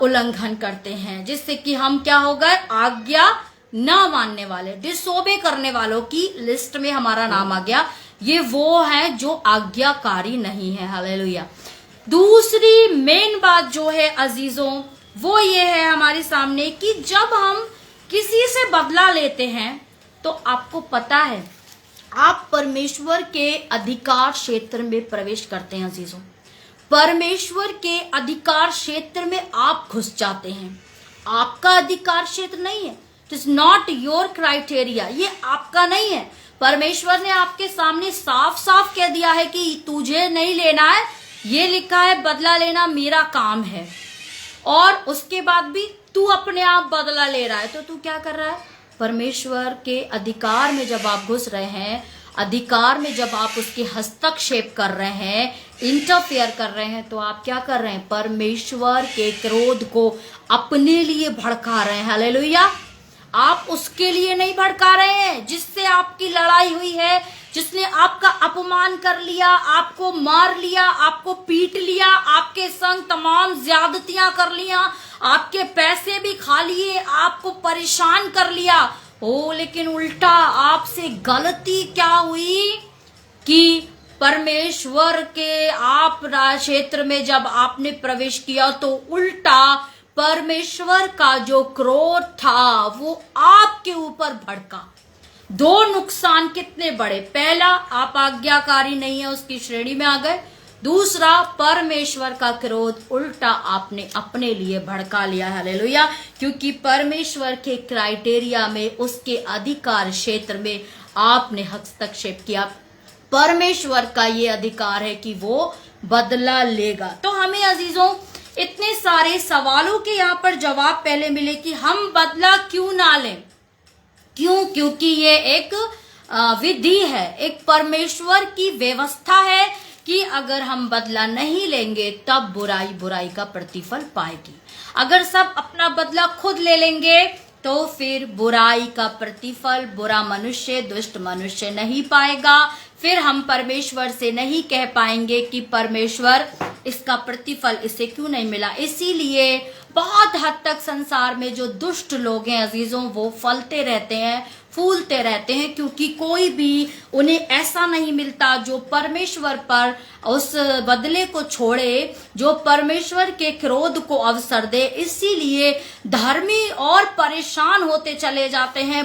उल्लंघन करते हैं, जिससे कि हम क्या हो गए, आज्ञा ना मानने वाले, डिसोबे करने वालों की लिस्ट में हमारा नाम आ गया। ये वो है जो आज्ञाकारी नहीं है। हालेलुया। दूसरी मेन बात जो है अजीजों वो ये है हमारे सामने कि जब हम किसी से बदला लेते हैं तो आपको पता है आप परमेश्वर के अधिकार क्षेत्र में प्रवेश करते हैं अजीजों। परमेश्वर के अधिकार क्षेत्र में आप घुस जाते हैं। आपका अधिकार क्षेत्र नहीं है, it is not your criteria, ये आपका नहीं है। परमेश्वर ने आपके सामने साफ साफ कह दिया है कि तुझे नहीं लेना है, ये लिखा है बदला लेना मेरा काम है, और उसके बाद भी तू अपने आप बदला ले रहा है। तो तू क्या कर रहा है, परमेश्वर के अधिकार में जब आप घुस रहे हैं, अधिकार में जब आप उसके हस्तक्षेप कर रहे हैं, इंटरफेयर कर रहे हैं, तो आप क्या कर रहे हैं, परमेश्वर के क्रोध को अपने लिए भड़का रहे हैं। हालेलुया। आप उसके लिए नहीं भड़का रहे हैं जिससे आपकी लड़ाई हुई है, जिसने आपका अपमान कर लिया, आपको मार लिया, आपको पीट लिया, आपके संग तमाम ज्यादतियां कर लिया, आपके पैसे भी खा लिए, आपको परेशान कर लिया। ओ लेकिन उल्टा आपसे गलती क्या हुई कि परमेश्वर के आप क्षेत्र में जब आपने प्रवेश किया तो उल्टा परमेश्वर का जो क्रोध था वो आपके ऊपर भड़का। दो नुकसान कितने बड़े, पहला आप आज्ञाकारी नहीं है उसकी श्रेणी में आ गए, दूसरा परमेश्वर का क्रोध उल्टा आपने अपने लिए भड़का लिया। हालेलुया। क्योंकि परमेश्वर के क्राइटेरिया में, उसके अधिकार क्षेत्र में आपने हस्तक्षेप किया। परमेश्वर का ये अधिकार है कि वो बदला लेगा। तो हमें अजीजों इतने सारे सवालों के यहाँ पर जवाब पहले मिले कि हम बदला क्यों ना लें। क्यों? क्योंकि ये एक विधि है, एक परमेश्वर की व्यवस्था है कि अगर हम बदला नहीं लेंगे तब बुराई बुराई का प्रतिफल पाएगी। अगर सब अपना बदला खुद ले लेंगे तो फिर बुराई का प्रतिफल बुरा मनुष्य, दुष्ट मनुष्य नहीं पाएगा। फिर हम परमेश्वर से नहीं कह पाएंगे कि परमेश्वर इसका प्रतिफल इसे क्यों नहीं मिला। इसीलिए बहुत हद तक संसार में जो दुष्ट लोग हैं अजीजों वो फलते रहते हैं, फूलते रहते हैं, क्योंकि कोई भी उन्हें ऐसा नहीं मिलता जो परमेश्वर पर उस बदले को छोड़े, जो परमेश्वर के क्रोध को अवसर दे। इसीलिए धर्मी और परेशान होते चले जाते हैं,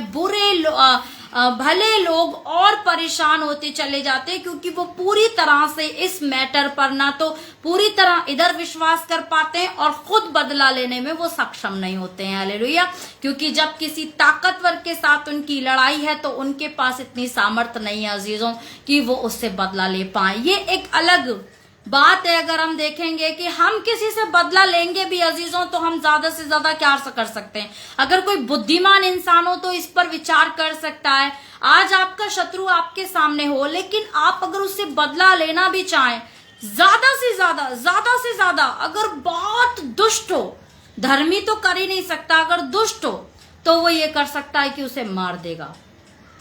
भले लोग और परेशान होते चले जाते हैं, क्योंकि वो पूरी तरह से इस मैटर पर ना तो पूरी तरह इधर विश्वास कर पाते हैं और खुद बदला लेने में वो सक्षम नहीं होते हैं। हालेलुया। क्योंकि जब किसी ताकतवर के साथ उनकी लड़ाई है तो उनके पास इतनी सामर्थ्य नहीं है अजीजों कि वो उससे बदला ले पाए। ये एक अलग बात है। अगर हम देखेंगे कि हम किसी से बदला लेंगे भी अजीजों तो हम ज्यादा से ज्यादा क्या कर सकते हैं। अगर कोई बुद्धिमान इंसान हो तो इस पर विचार कर सकता है। आज आपका शत्रु आपके सामने हो, लेकिन आप अगर उससे बदला लेना भी चाहें, ज्यादा से ज्यादा अगर बहुत दुष्ट हो, धर्मी तो कर ही नहीं सकता, अगर दुष्ट हो तो वो ये कर सकता है कि उसे मार देगा।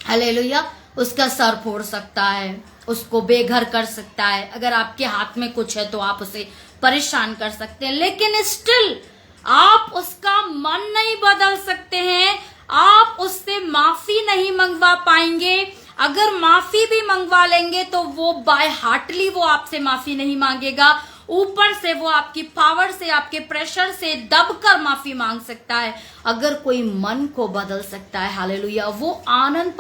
हालेलुया। उसका सर फोड़ सकता है, उसको बेघर कर सकता है। अगर आपके हाथ में कुछ है तो आप उसे परेशान कर सकते हैं, लेकिन स्टिल आप उसका मन नहीं बदल सकते हैं, आप उससे माफी नहीं मंगवा पाएंगे। अगर माफी भी मंगवा लेंगे तो वो बाय हार्टली वो आपसे माफी नहीं मांगेगा, ऊपर से वो आपकी पावर से, आपके प्रेशर से दबकर माफी मांग सकता है। अगर कोई मन को बदल सकता है, हालेलुया, वो आनंद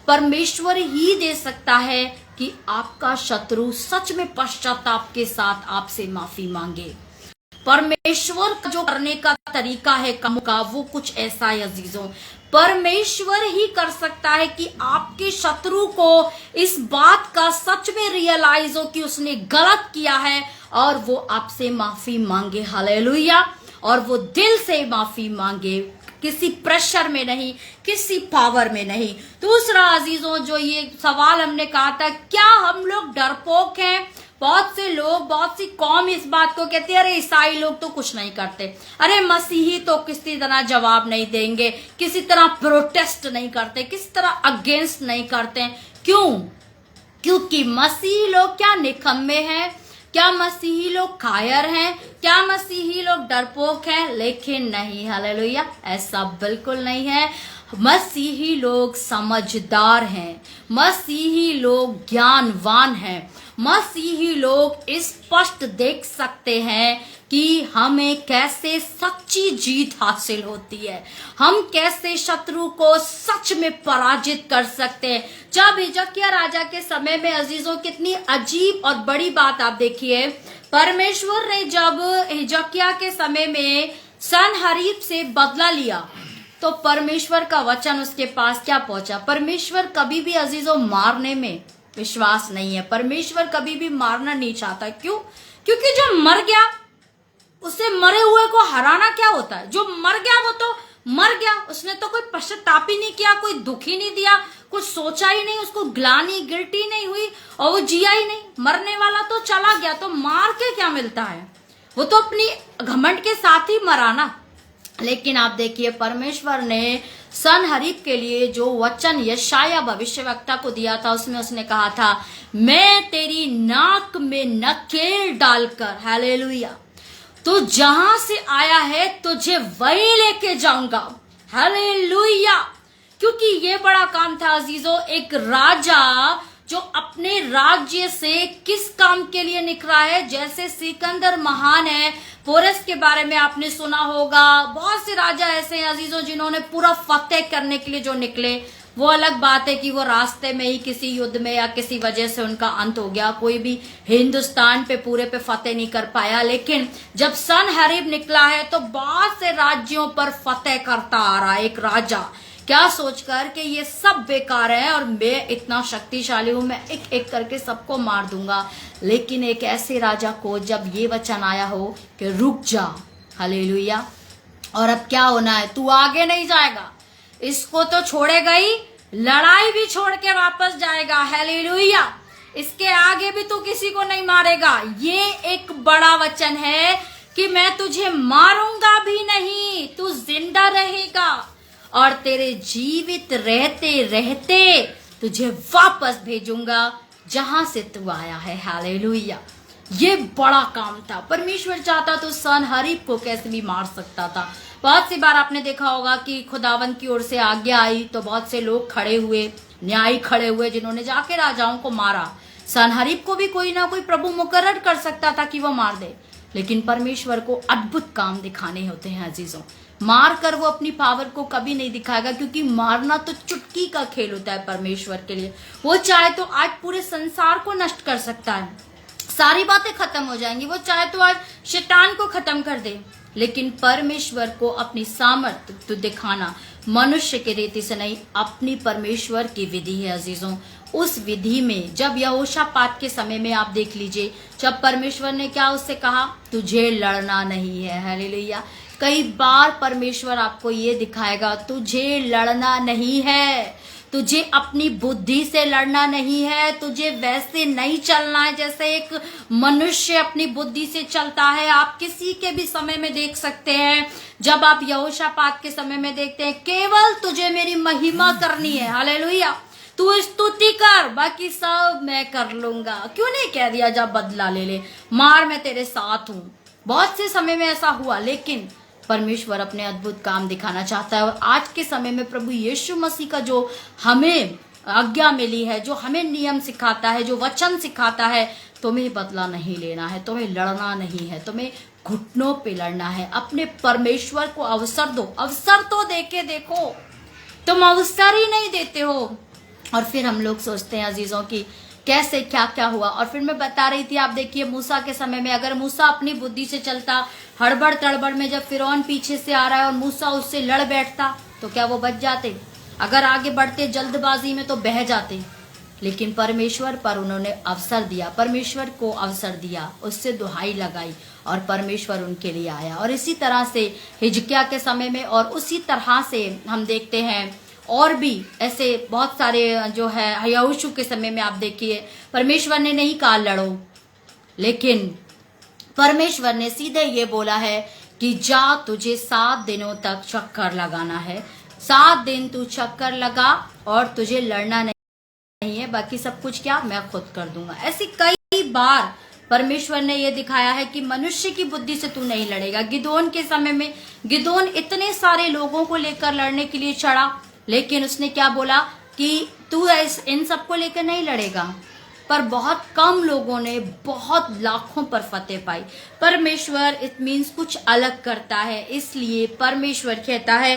परमेश्वर ही दे सकता है कि आपका शत्रु सच में पश्चाताप के साथ आपसे माफी मांगे। परमेश्वर का जो करने का तरीका है काम का, वो कुछ ऐसा है अजीजों, परमेश्वर ही कर सकता है कि आपके शत्रु को इस बात का सच में रियलाइज हो कि उसने गलत किया है और वो आपसे माफी मांगे। हालेलुया। और वो दिल से माफी मांगे, किसी प्रेशर में नहीं, किसी पावर में नहीं। दूसरा अजीजों, जो ये सवाल हमने कहा था, क्या हम लोग डरपोक हैं? बहुत से लोग, बहुत सी कौम इस बात को कहती है, अरे ईसाई लोग तो कुछ नहीं करते, अरे मसीही तो किसी तरह जवाब नहीं देंगे, किसी तरह प्रोटेस्ट नहीं करते, किसी तरह अगेंस्ट नहीं करते। क्यों? क्योंकि मसीही लोग क्या निकम्मे हैं? क्या मसीही लोग कायर हैं? क्या मसीही लोग डरपोक हैं? लेकिन नहीं, हालेलुया, ऐसा बिल्कुल नहीं है। मसीही लोग समझदार हैं, मसीही लोग ज्ञानवान हैं, मसीही लोग स्पष्ट देख सकते हैं कि हमें कैसे सच्ची जीत हासिल होती है, हम कैसे शत्रु को सच में पराजित कर सकते हैं। जब हिजकिय्याह राजा के समय में अजीजों, कितनी अजीब और बड़ी बात आप देखिए, परमेश्वर ने जब हिजकिय्याह के समय में सनहरीब से बदला लिया तो परमेश्वर का वचन उसके पास क्या पहुंचा। परमेश्वर कभी भी अजीजों मारने में विश्वास नहीं है, परमेश्वर कभी भी मारना नहीं चाहता। क्यों? क्योंकि जो मर गया उसे मरे हुए को हराना क्या होता है? जो मर गया वो तो मर गया, उसने तो कोई पश्चाताप ही नहीं किया, कोई दुख ही नहीं दिया, कुछ सोचा ही नहीं, उसको ग्लानी गिल्टी नहीं हुई और वो जिया ही नहीं। मरने वाला तो चला गया, तो मार के क्या मिलता है? वो तो अपनी घमंड के साथ ही मरा ना। लेकिन आप देखिए, परमेश्वर ने सनहरीब के लिए जो वचन यशाया भविष्यवक्ता को दिया था, उसमें उसने कहा था, मैं तेरी नाक में नकेल डालकर, हालेलुया, तो जहां से आया है तुझे वही लेके जाऊंगा। हालेलुया। क्योंकि ये बड़ा काम था अजीजों, एक राजा जो अपने राज्य से किस काम के लिए निकला है। जैसे सिकंदर महान है, पोरस के बारे में आपने सुना होगा, बहुत से राजा ऐसे हैं अजीजों जिन्होंने पूरा फतेह करने के लिए जो निकले। वो अलग बात है कि वो रास्ते में ही किसी युद्ध में या किसी वजह से उनका अंत हो गया, कोई भी हिंदुस्तान पे पूरे पे फतेह नहीं कर पाया। लेकिन जब सनहरीब निकला है तो बहुत से राज्यों पर फतेह करता आ रहा है एक राजा, क्या सोचकर कि ये सब बेकार है और मैं इतना शक्तिशाली हूं, मैं एक एक करके सबको मार दूंगा। लेकिन एक ऐसे राजा को जब ये वचन आया हो कि रुक जा, हालेलुया, और अब क्या होना है, तू आगे नहीं जाएगा, इसको तो छोड़ेगा ही, लड़ाई भी छोड़ के वापस जाएगा, हालेलुया, इसके आगे भी तू किसी को नहीं मारेगा। ये एक बड़ा वचन है कि मैं तुझे मारूंगा भी नहीं, तू जिंदा रहेगा और तेरे जीवित रहते रहते तुझे वापस भेजूंगा जहां से तू आया है। हालेलुया। ये बड़ा काम था। परमेश्वर चाहता तो सनहरीब को कैसे भी मार सकता था। बहुत सी बार आपने देखा होगा कि खुदावन की ओर से आज्ञा आई तो बहुत से लोग खड़े हुए, न्यायी खड़े हुए, जिन्होंने जाके राजाओं को मारा। सनहरीब को भी कोई ना कोई प्रभु मुकर्रर कर सकता था कि वो मार दे, लेकिन परमेश्वर को अद्भुत काम दिखाने होते हैं अजीजों। मार कर वो अपनी पावर को कभी नहीं दिखाएगा, क्योंकि मारना तो चुटकी का खेल होता है परमेश्वर के लिए। वो चाहे तो आज पूरे संसार को नष्ट कर सकता है, सारी बातें खत्म हो जाएंगी। वो चाहे तो आज शैतान को खत्म कर दे, लेकिन परमेश्वर को अपनी सामर्थ्य तो दिखाना मनुष्य के रीति से नहीं, अपनी परमेश्वर की विधि है अजीजों। उस विधि में जब यहोशापात के समय में आप देख लीजिए, जब परमेश्वर ने क्या उससे कहा, तुझे लड़ना नहीं है। हालेलुया। कई बार परमेश्वर आपको ये दिखाएगा, तुझे लड़ना नहीं है, तुझे अपनी बुद्धि से लड़ना नहीं है, तुझे वैसे नहीं चलना है जैसे एक मनुष्य अपनी बुद्धि से चलता है। आप किसी के भी समय में देख सकते हैं, जब आप यहोशापात के समय में देखते हैं, केवल तुझे मेरी महिमा करनी है। हालेलुया। तू स्तुति कर, बाकी सब मैं कर लूंगा। क्यों नहीं कह दिया, जब बदला ले ले, मार, मैं तेरे साथ हूं। बहुत से समय में ऐसा हुआ, लेकिन परमेश्वर अपने अद्भुत काम दिखाना चाहता है। और आज के समय में प्रभु यीशु मसीह का जो हमें आज्ञा मिली है, जो हमें नियम सिखाता है, जो वचन सिखाता है, तुम्हें बदला नहीं लेना है, तुम्हें लड़ना नहीं है, तुम्हें घुटनों पे लड़ना है। अपने परमेश्वर को अवसर दो। अवसर तो देके देखो, तुम अवसर ही नहीं देते हो। और फिर हम लोग सोचते हैं अजीजों की कैसे क्या क्या हुआ। और फिर मैं बता रही थी, आप देखिए मूसा के समय में अगर मूसा अपनी बुद्धि से चलता, हड़बड़ तड़बड़ में जब फिरौन पीछे से आ रहा है और मूसा उससे लड़ बैठता, तो क्या वो बच जाते? अगर आगे बढ़ते जल्दबाजी में तो बह जाते। लेकिन परमेश्वर पर उन्होंने अवसर दिया, परमेश्वर को अवसर दिया, उससे दुहाई लगाई और परमेश्वर उनके लिए आया। और इसी तरह से हिजकिय्याह के समय में, और उसी तरह से हम देखते हैं और भी ऐसे बहुत सारे जो है, यहोशू के समय में आप देखिए परमेश्वर ने नहीं कहा लड़ो, लेकिन परमेश्वर ने सीधे ये बोला है कि जा, तुझे 7 दिनों तक चक्कर लगाना है, 7 दिन तू चक्कर लगा और तुझे लड़ना नहीं है, बाकी सब कुछ क्या मैं खुद कर दूंगा। ऐसी कई बार परमेश्वर ने यह दिखाया है कि मनुष्य की बुद्धि से तू नहीं लड़ेगा। गिदोन के समय में गिदोन इतने सारे लोगों को लेकर लड़ने के लिए चढ़ा, लेकिन उसने क्या बोला कि तू इन सबको लेकर नहीं लड़ेगा। पर बहुत कम लोगों ने बहुत लाखों पर फतेह पाई। परमेश्वर इट मीन्स कुछ अलग करता है, इसलिए परमेश्वर कहता है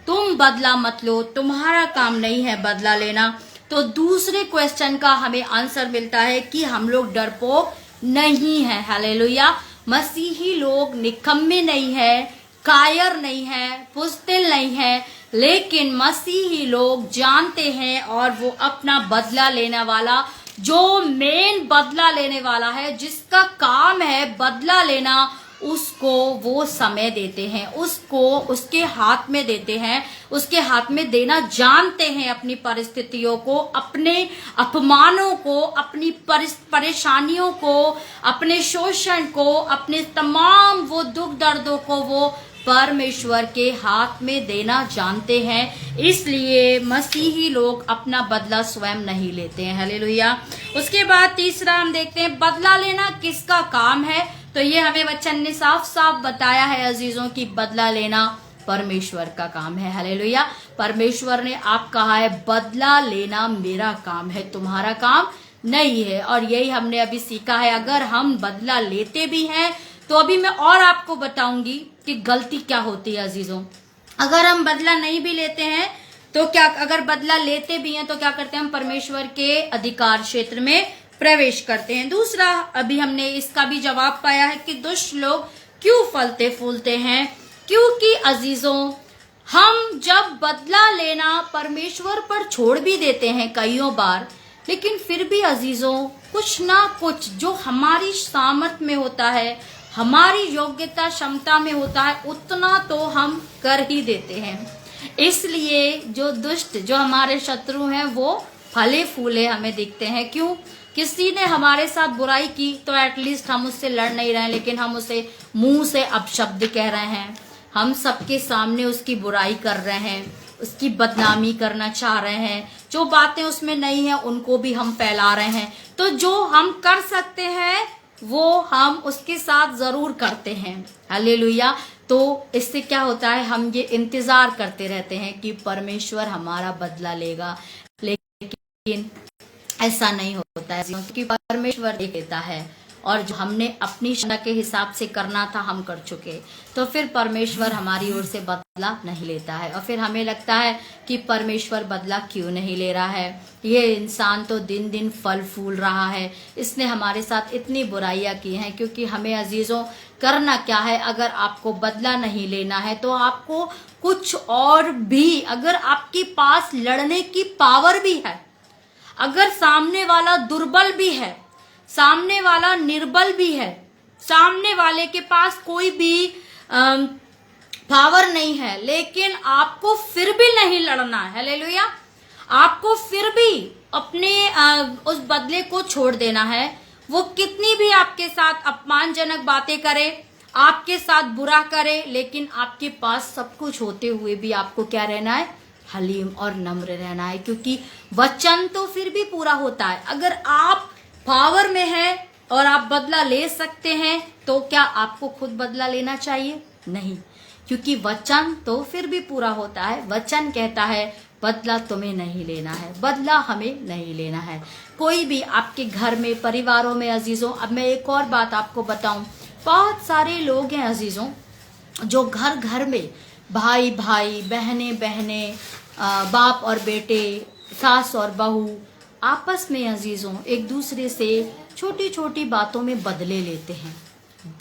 तुम बदला मत लो, तुम्हारा काम नहीं है बदला लेना। तो दूसरे क्वेश्चन का हमें आंसर मिलता है कि हम लोग डरपोक नहीं है। हालेलुया। मसीही लोग निकम्मे नहीं है, कायर नहीं है, पुस्तिल नहीं है, लेकिन मसीही लोग जानते हैं और वो अपना बदला लेने वाला, जो मेन बदला लेने वाला है, जिसका काम है बदला लेना, उसको वो समय देते हैं, उसको उसके हाथ में देते हैं, उसके हाथ में देना जानते हैं। अपनी परिस्थितियों को, अपने अपमानों को, अपनी परेशानियों को, अपने शोषण को, अपने तमाम वो दुख दर्दों को वो परमेश्वर के हाथ में देना जानते हैं। इसलिए मसीही लोग अपना बदला स्वयं नहीं लेते हैं। हालेलुया। उसके बाद तीसरा हम देखते हैं बदला लेना किसका काम है। तो ये हमें वचन ने साफ साफ बताया है अजीजों की बदला लेना परमेश्वर का काम है। हालेलुया। परमेश्वर ने आप कहा है बदला लेना मेरा काम है, तुम्हारा काम नहीं है। और यही हमने अभी सीखा है। अगर हम बदला लेते भी हैं तो अभी मैं और आपको बताऊंगी कि गलती क्या होती है अजीजों। अगर हम बदला नहीं भी लेते हैं तो क्या, अगर बदला लेते भी हैं तो क्या करते हैं, हम परमेश्वर के अधिकार क्षेत्र में प्रवेश करते हैं। दूसरा अभी हमने इसका भी जवाब पाया है कि दुष्ट लोग क्यों फलते फूलते हैं, क्योंकि अजीजों हम जब बदला लेना परमेश्वर पर छोड़ भी देते हैं कईयों बार, लेकिन फिर भी अजीजों कुछ ना कुछ जो हमारी सामर्थ में होता है, हमारी योग्यता क्षमता में होता है, उतना तो हम कर ही देते हैं। इसलिए जो दुष्ट, जो हमारे शत्रु हैं, वो फले फूले हमें दिखते हैं। क्यों? किसी ने हमारे साथ बुराई की तो एटलीस्ट हम उससे लड़ नहीं रहे हैं, लेकिन हम उसे मुंह से अपशब्द कह रहे हैं, हम सबके सामने उसकी बुराई कर रहे हैं, उसकी बदनामी करना चाह रहे हैं, जो बातें उसमें नहीं है उनको भी हम फैला रहे हैं। तो जो हम कर सकते हैं वो हम उसके साथ जरूर करते हैं। हालेलुया। तो इससे क्या होता है, हम ये इंतजार करते रहते हैं कि परमेश्वर हमारा बदला लेगा, लेकिन ऐसा नहीं होता है, क्योंकि परमेश्वर देता है और जो हमने अपनी क्षमता के हिसाब से करना था हम कर चुके, तो फिर परमेश्वर हमारी ओर से बदला नहीं लेता है। और फिर हमें लगता है कि परमेश्वर बदला क्यों नहीं ले रहा है, ये इंसान तो दिन दिन फल फूल रहा है, इसने हमारे साथ इतनी बुराइयां की हैं। क्योंकि हमें अजीजों करना क्या है, अगर आपको बदला नहीं लेना है तो आपको कुछ और भी, अगर आपके पास लड़ने की पावर भी है, अगर सामने वाला दुर्बल भी है, सामने वाला निर्बल भी है, सामने वाले के पास कोई भी पावर नहीं है, लेकिन आपको फिर भी नहीं लड़ना है। हालेलुया। आपको फिर भी अपने उस बदले को छोड़ देना है। वो कितनी भी आपके साथ अपमानजनक बातें करे, आपके साथ बुरा करे, लेकिन आपके पास सब कुछ होते हुए भी आपको क्या रहना है, हलीम और नम्र रहना है। क्योंकि वचन तो फिर भी पूरा होता है। अगर आप पावर में है और आप बदला ले सकते हैं तो क्या आपको खुद बदला लेना चाहिए? नहीं, क्योंकि वचन तो फिर भी पूरा होता है। वचन कहता है बदला तुम्हें नहीं लेना है, बदला हमें नहीं लेना है। कोई भी आपके घर में, परिवारों में अजीजों, अब मैं एक और बात आपको बताऊं, बहुत सारे लोग हैं अजीजों जो घर घर में भाई भाई, बहनें बहनें, बाप और बेटे, सास और बहू, आपस में अजीजों एक दूसरे से छोटी छोटी बातों में बदले लेते हैं।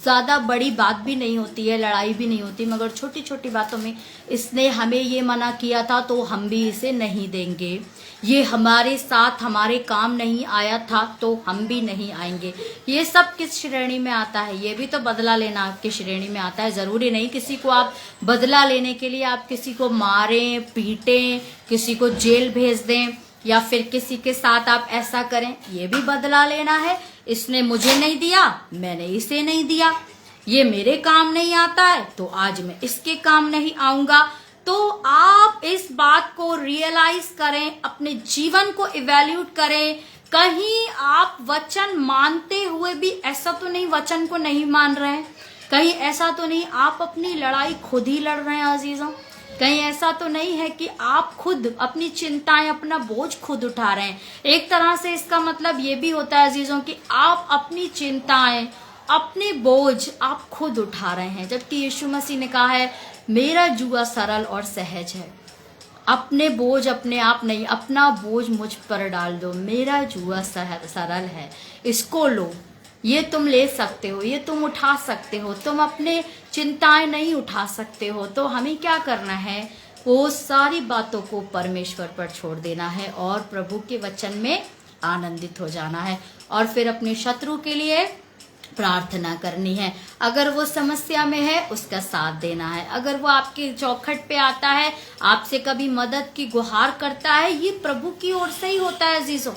ज्यादा बड़ी बात भी नहीं होती है, लड़ाई भी नहीं होती, मगर छोटी छोटी बातों में इसने हमें ये मना किया था तो हम भी इसे नहीं देंगे, ये हमारे साथ हमारे काम नहीं आया था तो हम भी नहीं आएंगे। ये सब किस श्रेणी में आता है? ये भी तो बदला लेना आपकी श्रेणी में आता है। जरूरी नहीं किसी को आप बदला लेने के लिए आप किसी को मारें, पीटें, किसी को जेल भेज दें या फिर किसी के साथ आप ऐसा करें, ये भी बदला लेना है। इसने मुझे नहीं दिया, मैंने इसे नहीं दिया, ये मेरे काम नहीं आता है तो आज मैं इसके काम नहीं आऊंगा। तो आप इस बात को रियलाइज करें, अपने जीवन को इवैल्यूएट करें। कहीं आप वचन मानते हुए भी ऐसा तो नहीं वचन को नहीं मान रहे हैं, कहीं ऐसा तो नहीं आप अपनी लड़ाई खुद ही लड़ रहे हैं अजीजों, कहीं ऐसा तो नहीं है कि आप खुद अपनी चिंताएं, अपना बोझ खुद उठा रहे हैं। एक तरह से इसका मतलब ये भी होता है अजीजों कि आप अपनी चिंताएं, अपने बोझ आप खुद उठा रहे हैं, जबकि यीशु मसीह ने कहा है मेरा जुआ सरल और सहज है। अपने बोझ अपने आप नहीं, अपना बोझ मुझ पर डाल दो, मेरा जुआ सरल है, इसको लो, ये तुम ले सकते हो, ये तुम उठा सकते हो। तुम अपने चिंताएं नहीं उठा सकते हो तो हमें क्या करना है? वो सारी बातों को परमेश्वर पर छोड़ देना है और प्रभु के वचन में आनंदित हो जाना है और फिर अपने शत्रु के लिए प्रार्थना करनी है। अगर वो समस्या में है उसका साथ देना है, अगर वो आपके चौखट पे आता है, आपसे कभी मदद की गुहार करता है, ये प्रभु की ओर से ही होता है अजीजों,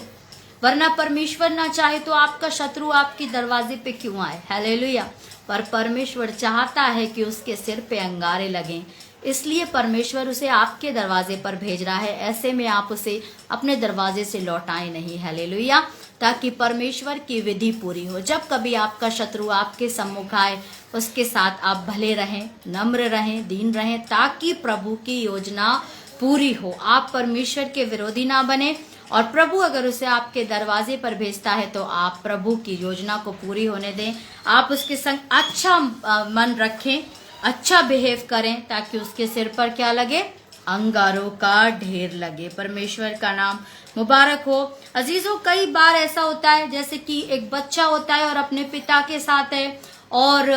वरना परमेश्वर ना चाहे तो आपका शत्रु आपके दरवाजे पे क्यों आए? हालेलुया। पर परमेश्वर चाहता है कि उसके सिर पे अंगारे लगें, इसलिए परमेश्वर उसे आपके दरवाजे पर भेज रहा है। ऐसे में आप उसे अपने दरवाजे से लौटाएं नहीं, हालेलुया, ताकि परमेश्वर की विधि पूरी हो। जब कभी आपका शत्रु आपके सम्मुख आए उसके साथ आप भले रहें, नम्र रहें, दीन रहें, ताकि प्रभु की योजना पूरी हो। आप परमेश्वर के विरोधी ना बने और प्रभु अगर उसे आपके दरवाजे पर भेजता है तो आप प्रभु की योजना को पूरी होने दें। आप उसके संग अच्छा मन रखें, अच्छा बिहेव करें, ताकि उसके सिर पर क्या लगे? अंगारों का ढेर लगे। परमेश्वर का नाम मुबारक हो। अजीजों, कई बार ऐसा होता है जैसे कि एक बच्चा होता है और अपने पिता के साथ है और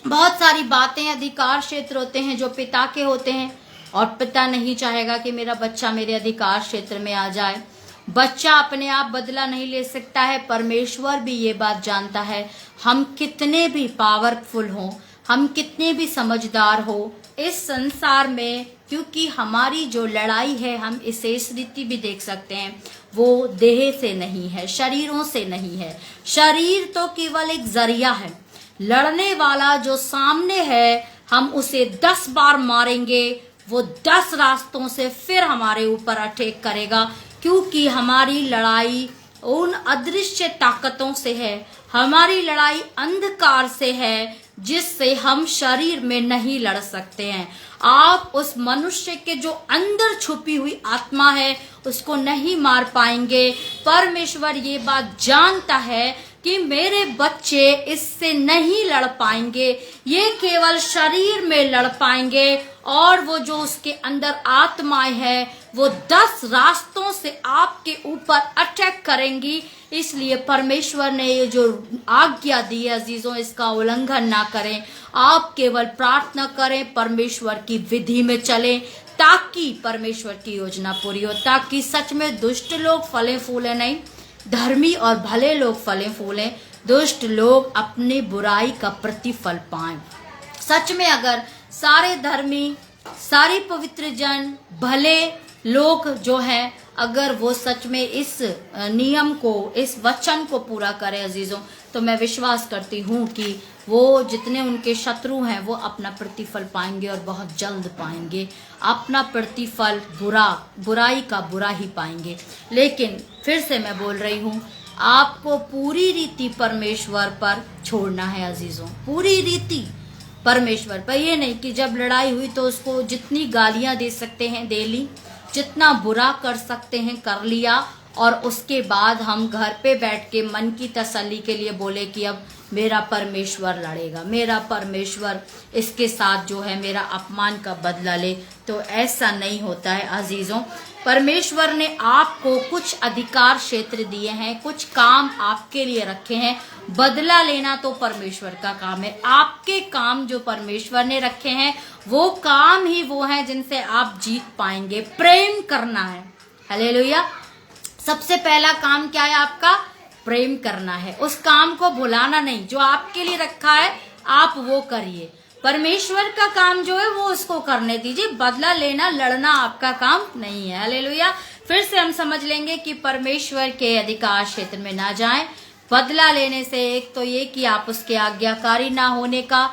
बहुत सारी बातें, अधिकार क्षेत्र होते हैं जो पिता के होते हैं और पिता नहीं चाहेगा कि मेरा बच्चा मेरे अधिकार क्षेत्र में आ जाए। बच्चा अपने आप बदला नहीं ले सकता है, परमेश्वर भी ये बात जानता है। हम कितने भी पावरफुल हों, हम कितने भी समझदार हो इस संसार में, क्योंकि हमारी जो लड़ाई है, हम इसे इस रीति भी देख सकते हैं, वो देह से नहीं है, शरीरों से नहीं है। शरीर तो केवल एक जरिया है। लड़ने वाला जो सामने है, हम उसे 10 बार मारेंगे, वो 10 रास्तों से फिर हमारे ऊपर अटैक करेगा, क्योंकि हमारी लड़ाई उन अदृश्य ताकतों से है, हमारी लड़ाई अंधकार से है, जिससे हम शरीर में नहीं लड़ सकते हैं। आप उस मनुष्य के जो अंदर छुपी हुई आत्मा है उसको नहीं मार पाएंगे। परमेश्वर ये बात जानता है कि मेरे बच्चे इससे नहीं लड़ पाएंगे, ये केवल शरीर में लड़ पाएंगे और वो जो उसके अंदर आत्माएं है वो 10 रास्तों से आपके ऊपर अटैक करेंगी। इसलिए परमेश्वर ने ये जो आज्ञा दी है अजीजों, इसका उल्लंघन ना करें। आप केवल प्रार्थना करें, परमेश्वर की विधि में चलें, ताकि परमेश्वर की योजना पूरी हो, ताकि सच में दुष्ट लोग फले फूले नहीं, धर्मी और भले लोग फले फूलें, दुष्ट लोग अपनी बुराई का प्रतिफल पाएं। सच में अगर सारे धर्मी, सारे पवित्र जन, भले लोग जो हैं, अगर वो सच में इस नियम को, इस वचन को पूरा करें अजीजों, तो मैं विश्वास करती हूँ कि वो जितने उनके शत्रु हैं वो अपना प्रतिफल पाएंगे और बहुत जल्द पाएंगे। अपना प्रतिफल बुराई का बुरा ही पाएंगे। लेकिन फिर से मैं बोल रही हूँ, आपको पूरी रीति परमेश्वर पर छोड़ना है अजीजों, पूरी रीति परमेश्वर पर। ये नहीं कि जब लड़ाई हुई तो उसको जितनी गालियां दे सकते हैं दे ली, जितना बुरा कर सकते हैं कर लिया और उसके बाद हम घर पे बैठ के मन की तसल्ली के लिए बोले कि अब मेरा परमेश्वर लड़ेगा, मेरा परमेश्वर इसके साथ जो है मेरा अपमान का बदला ले। तो ऐसा नहीं होता है अजीजों। परमेश्वर ने आपको कुछ अधिकार क्षेत्र दिए हैं, कुछ काम आपके लिए रखे हैं। बदला लेना तो परमेश्वर का काम है। आपके काम जो परमेश्वर ने रखे हैं वो काम ही वो हैं जिनसे आप जीत पाएंगे। प्रेम करना है, हालेलुया। सबसे पहला काम क्या है आपका? प्रेम करना है। उस काम को भुलाना नहीं, जो आपके लिए रखा है आप वो करिए। परमेश्वर का काम जो है वो उसको करने दीजिए। बदला लेना, लड़ना आपका काम नहीं है। हालेलुया। फिर से हम समझ लेंगे कि परमेश्वर के अधिकार क्षेत्र में ना जाएं। बदला लेने से एक तो ये कि आप उसके आज्ञाकारी ना होने का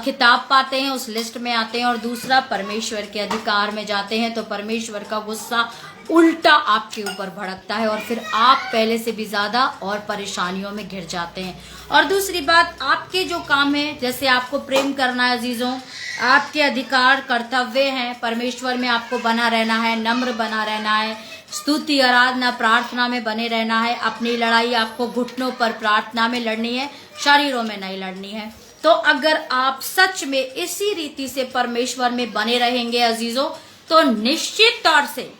खिताब पाते हैं, उस लिस्ट में आते हैं, और दूसरा परमेश्वर के अधिकार में जाते हैं तो परमेश्वर का गुस्सा उल्टा आपके ऊपर भड़कता है और फिर आप पहले से भी ज्यादा और परेशानियों में घिर जाते हैं। और दूसरी बात, आपके जो काम है, जैसे आपको प्रेम करना है अजीजों, आपके अधिकार कर्तव्य हैं, परमेश्वर में आपको बना रहना है, नम्र बना रहना है, स्तुति आराधना प्रार्थना में बने रहना है। अपनी लड़ाई आपको घुटनों पर प्रार्थना में लड़नी है, शरीरों में नहीं लड़नी है। तो अगर आप सच में इसी रीति से परमेश्वर में बने रहेंगे अजीजों, तो निश्चित तौर से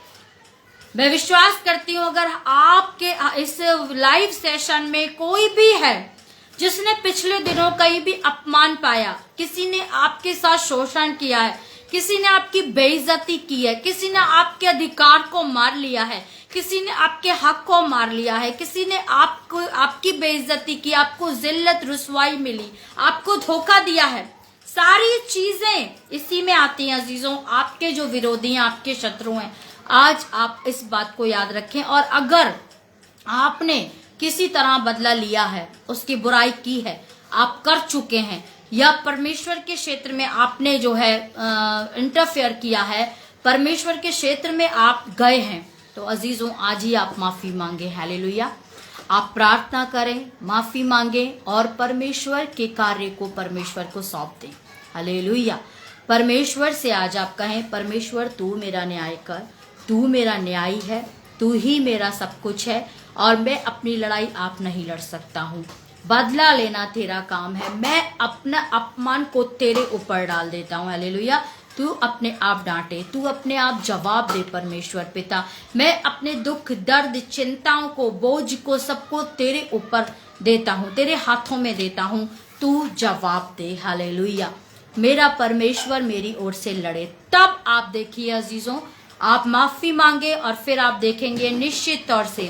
मैं विश्वास करती हूँ, अगर आपके इस लाइव सेशन में कोई भी है जिसने पिछले दिनों कहीं भी अपमान पाया, किसी ने आपके साथ शोषण किया है, किसी ने आपकी बेइज्जती की है, किसी ने आपके अधिकार को मार लिया है, किसी ने आपके हक को मार लिया है, किसी ने आपकी बेइज्जती की, आपको जिल्लत रुसवाई मिली, आपको धोखा दिया है, सारी चीजें इसी में आती हैं अजीजों। आपके जो विरोधी हैं, आपके शत्रु हैं, आज आप इस बात को याद रखें। और अगर आपने किसी तरह बदला लिया है, उसकी बुराई की है, आप कर चुके हैं, या परमेश्वर के क्षेत्र में आपने जो है इंटरफेयर किया है, परमेश्वर के क्षेत्र में आप गए हैं, तो अजीजों आज ही आप माफी मांगे। हालेलुया। आप प्रार्थना करें, माफी मांगे और परमेश्वर के कार्य को परमेश्वर को सौंप दें। हालेलुया। परमेश्वर से आज आप कहें, परमेश्वर तू मेरा न्याय कर, तू मेरा न्यायी है, तू ही मेरा सब कुछ है और मैं अपनी लड़ाई आप नहीं लड़ सकता हूँ। बदला लेना तेरा काम है, मैं अपना अपमान को तेरे ऊपर डाल देता हूँ। हालेलुया। तू अपने आप डांटे, तू अपने आप जवाब दे परमेश्वर पिता। मैं अपने दुख दर्द चिंताओं को, बोझ को, सबको तेरे ऊपर देता हूँ, तेरे हाथों में देता हूँ, तू जवाब दे। हालेलुया। मेरा परमेश्वर मेरी ओर से लड़े। तब आप देखिए अजीजों, आप माफी मांगे और फिर आप देखेंगे निश्चित तौर से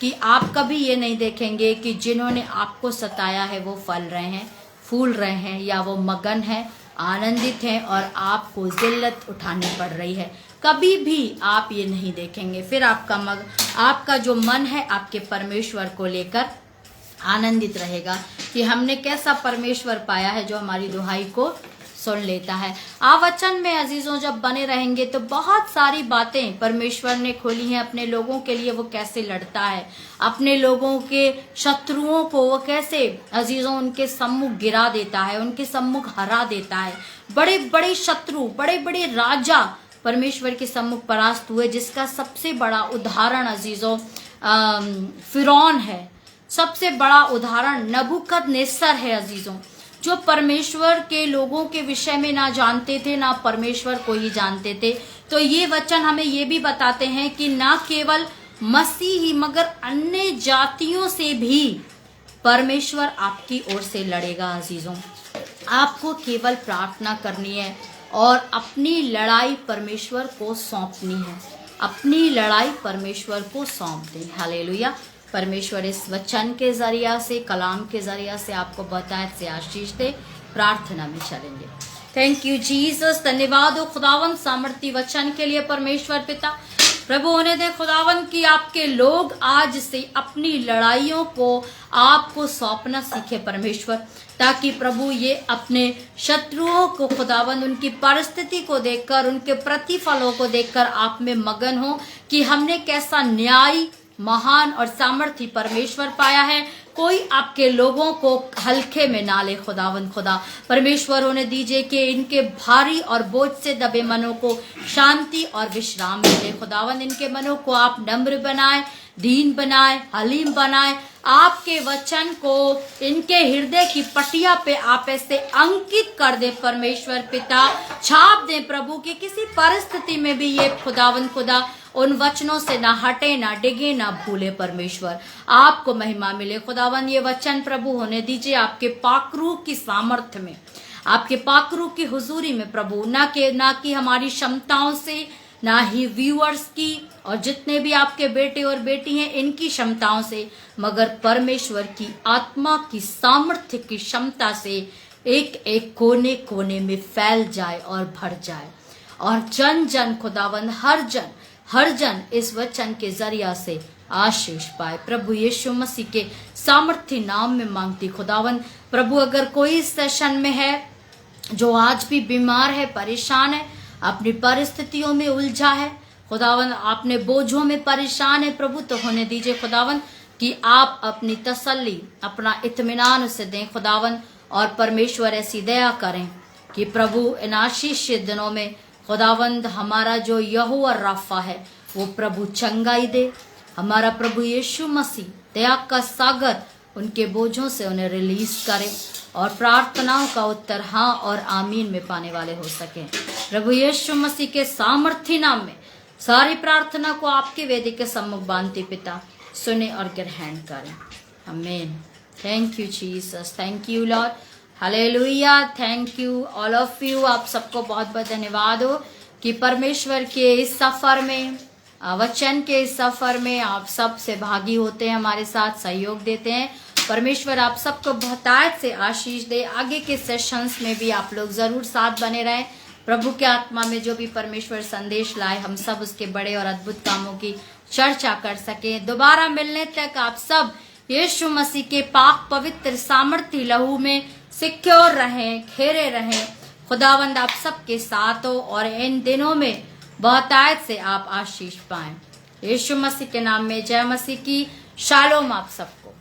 कि आप कभी ये नहीं देखेंगे कि जिन्होंने आपको सताया है वो फल रहे हैं, फूल रहे हैं, या वो मगन है, आनंदित हैं और आपको जिल्लत उठानी पड़ रही है। कभी भी आप ये नहीं देखेंगे। फिर आपका जो मन है आपके परमेश्वर को लेकर आनंदित रहेगा कि हमने कैसा परमेश्वर पाया है जो हमारी दुहाई को सुन लेता है। वचन में अजीजों जब बने रहेंगे तो बहुत सारी बातें परमेश्वर ने खोली हैं अपने लोगों के लिए। वो कैसे लड़ता है, अपने लोगों के शत्रुओं को वो कैसे अजीजों उनके सम्मुख गिरा देता है, उनके सम्मुख हरा देता है। बड़े बड़े शत्रु, बड़े बड़े राजा परमेश्वर के सम्मुख परास्त हुए, जिसका सबसे बड़ा उदाहरण अजीजों फिरौन है। सबसे बड़ा उदाहरण नबूकदनेस्सर है अजीजों, जो परमेश्वर के लोगों के विषय में ना जानते थे, ना परमेश्वर को ही जानते थे। तो ये वचन हमें ये भी बताते हैं कि ना केवल मसीह ही मगर अन्य जातियों से भी परमेश्वर आपकी ओर से लड़ेगा। अजीजों आपको केवल प्रार्थना करनी है और अपनी लड़ाई परमेश्वर को सौंपनी है। अपनी लड़ाई परमेश्वर को सौंप दें। हालेलुया। परमेश्वर इस वचन के जरिया से, कलाम के जरिया से आपको बताए से आशीष दे। प्रार्थना में चलेंगे। Thank you Jesus. धन्यवाद हो खुदावन सामर्थी वचन के लिए परमेश्वर पिता। प्रभु होने दे खुदावन कि आपके लोग आज से अपनी लड़ाइयों को आपको सौंपना सीखे परमेश्वर, ताकि प्रभु ये अपने शत्रुओं को खुदावन उनकी परिस्थिति को देखकर, उनके प्रतिफलों को देखकर आप में मगन हो कि हमने कैसा न्याय, महान और सामर्थी परमेश्वर पाया है। कोई आपके लोगों को हल्के में ना ले खुदावन। खुदा परमेश्वर होने दीजिए कि इनके भारी और बोझ से दबे मनों को शांति और विश्राम मिले खुदावन। इनके मनों को आप नम्र बनाए, दीन बनाए, हलीम बनाए। आपके वचन को इनके हृदय की पटिया पे आप ऐसे अंकित कर दे परमेश्वर पिता, छाप दे प्रभु की किसी परिस्थिति में भी ये खुदावन खुदा उन वचनों से ना हटे, ना डिगे, ना भूले। परमेश्वर आपको महिमा मिले खुदावन। ये वचन प्रभु होने दीजिए आपके पाकरू की सामर्थ्य में, आपके पाकरू की हुजूरी में प्रभु, ना कि हमारी क्षमताओं से, ना ही व्यूअर्स की और जितने भी आपके बेटे और बेटी हैं इनकी क्षमताओं से, मगर परमेश्वर की आत्मा की सामर्थ्य की क्षमता से एक एक कोने कोने में फैल जाए और भर जाए, और जन जन खुदावन हर जन इस वचन के जरिया से आशीष पाए। प्रभु यीशु मसीह के सामर्थ्य नाम में मांगती खुदावन। प्रभु अगर कोई इस सेशन में है जो आज भी बीमार है, परेशान है, अपनी परिस्थितियों में उलझा है खुदावन, अपने बोझों में परेशान है प्रभु, तो होने दीजिए खुदावन कि आप अपनी तसल्ली, अपना इत्मीनान उसे दें खुदावन। और परमेश्वर ऐसी दया करें कि प्रभु इन आशीषित दिनों में खुदावंद हमारा जो यहोवा राफा है वो प्रभु चंगाई दे। हमारा प्रभु यीशु मसीह दया का सागर उनके बोझों से उन्हें रिलीज करे और प्रार्थनाओं का उत्तर हाँ और आमीन में पाने वाले हो सके। प्रभु यीशु मसीह के सामर्थ्य नाम में सारी प्रार्थना को आपके वेदी के सम्मुख बांधते पिता सुने और ग्रहण करें। आमीन। Thank you Jesus, thank you Lord, hallelujah, thank you all of you. आप सबको बहुत बहुत धन्यवाद हो कि परमेश्वर के इस सफर में, वचन के इस सफर में आप सब से भागी होते हैं, हमारे साथ सहयोग देते हैं। परमेश्वर आप सबको बहुतायत से आशीष दे। आगे के सेशंस में भी आप लोग जरूर साथ बने रहें। प्रभु के आत्मा में जो भी परमेश्वर संदेश लाए हम सब उसके बड़े और अद्भुत कामों की चर्चा कर सके। दोबारा मिलने तक आप सब यीशु मसीह के पाक पवित्र सामर्थ्य लहू में सिक्योर रहें, खेरे रहें। खुदावंद आप सबके साथ हो और इन दिनों में बहुतायत से आप आशीष पाएं। यीशु मसीह के नाम में जय मसीह की। शालोम आप सबको।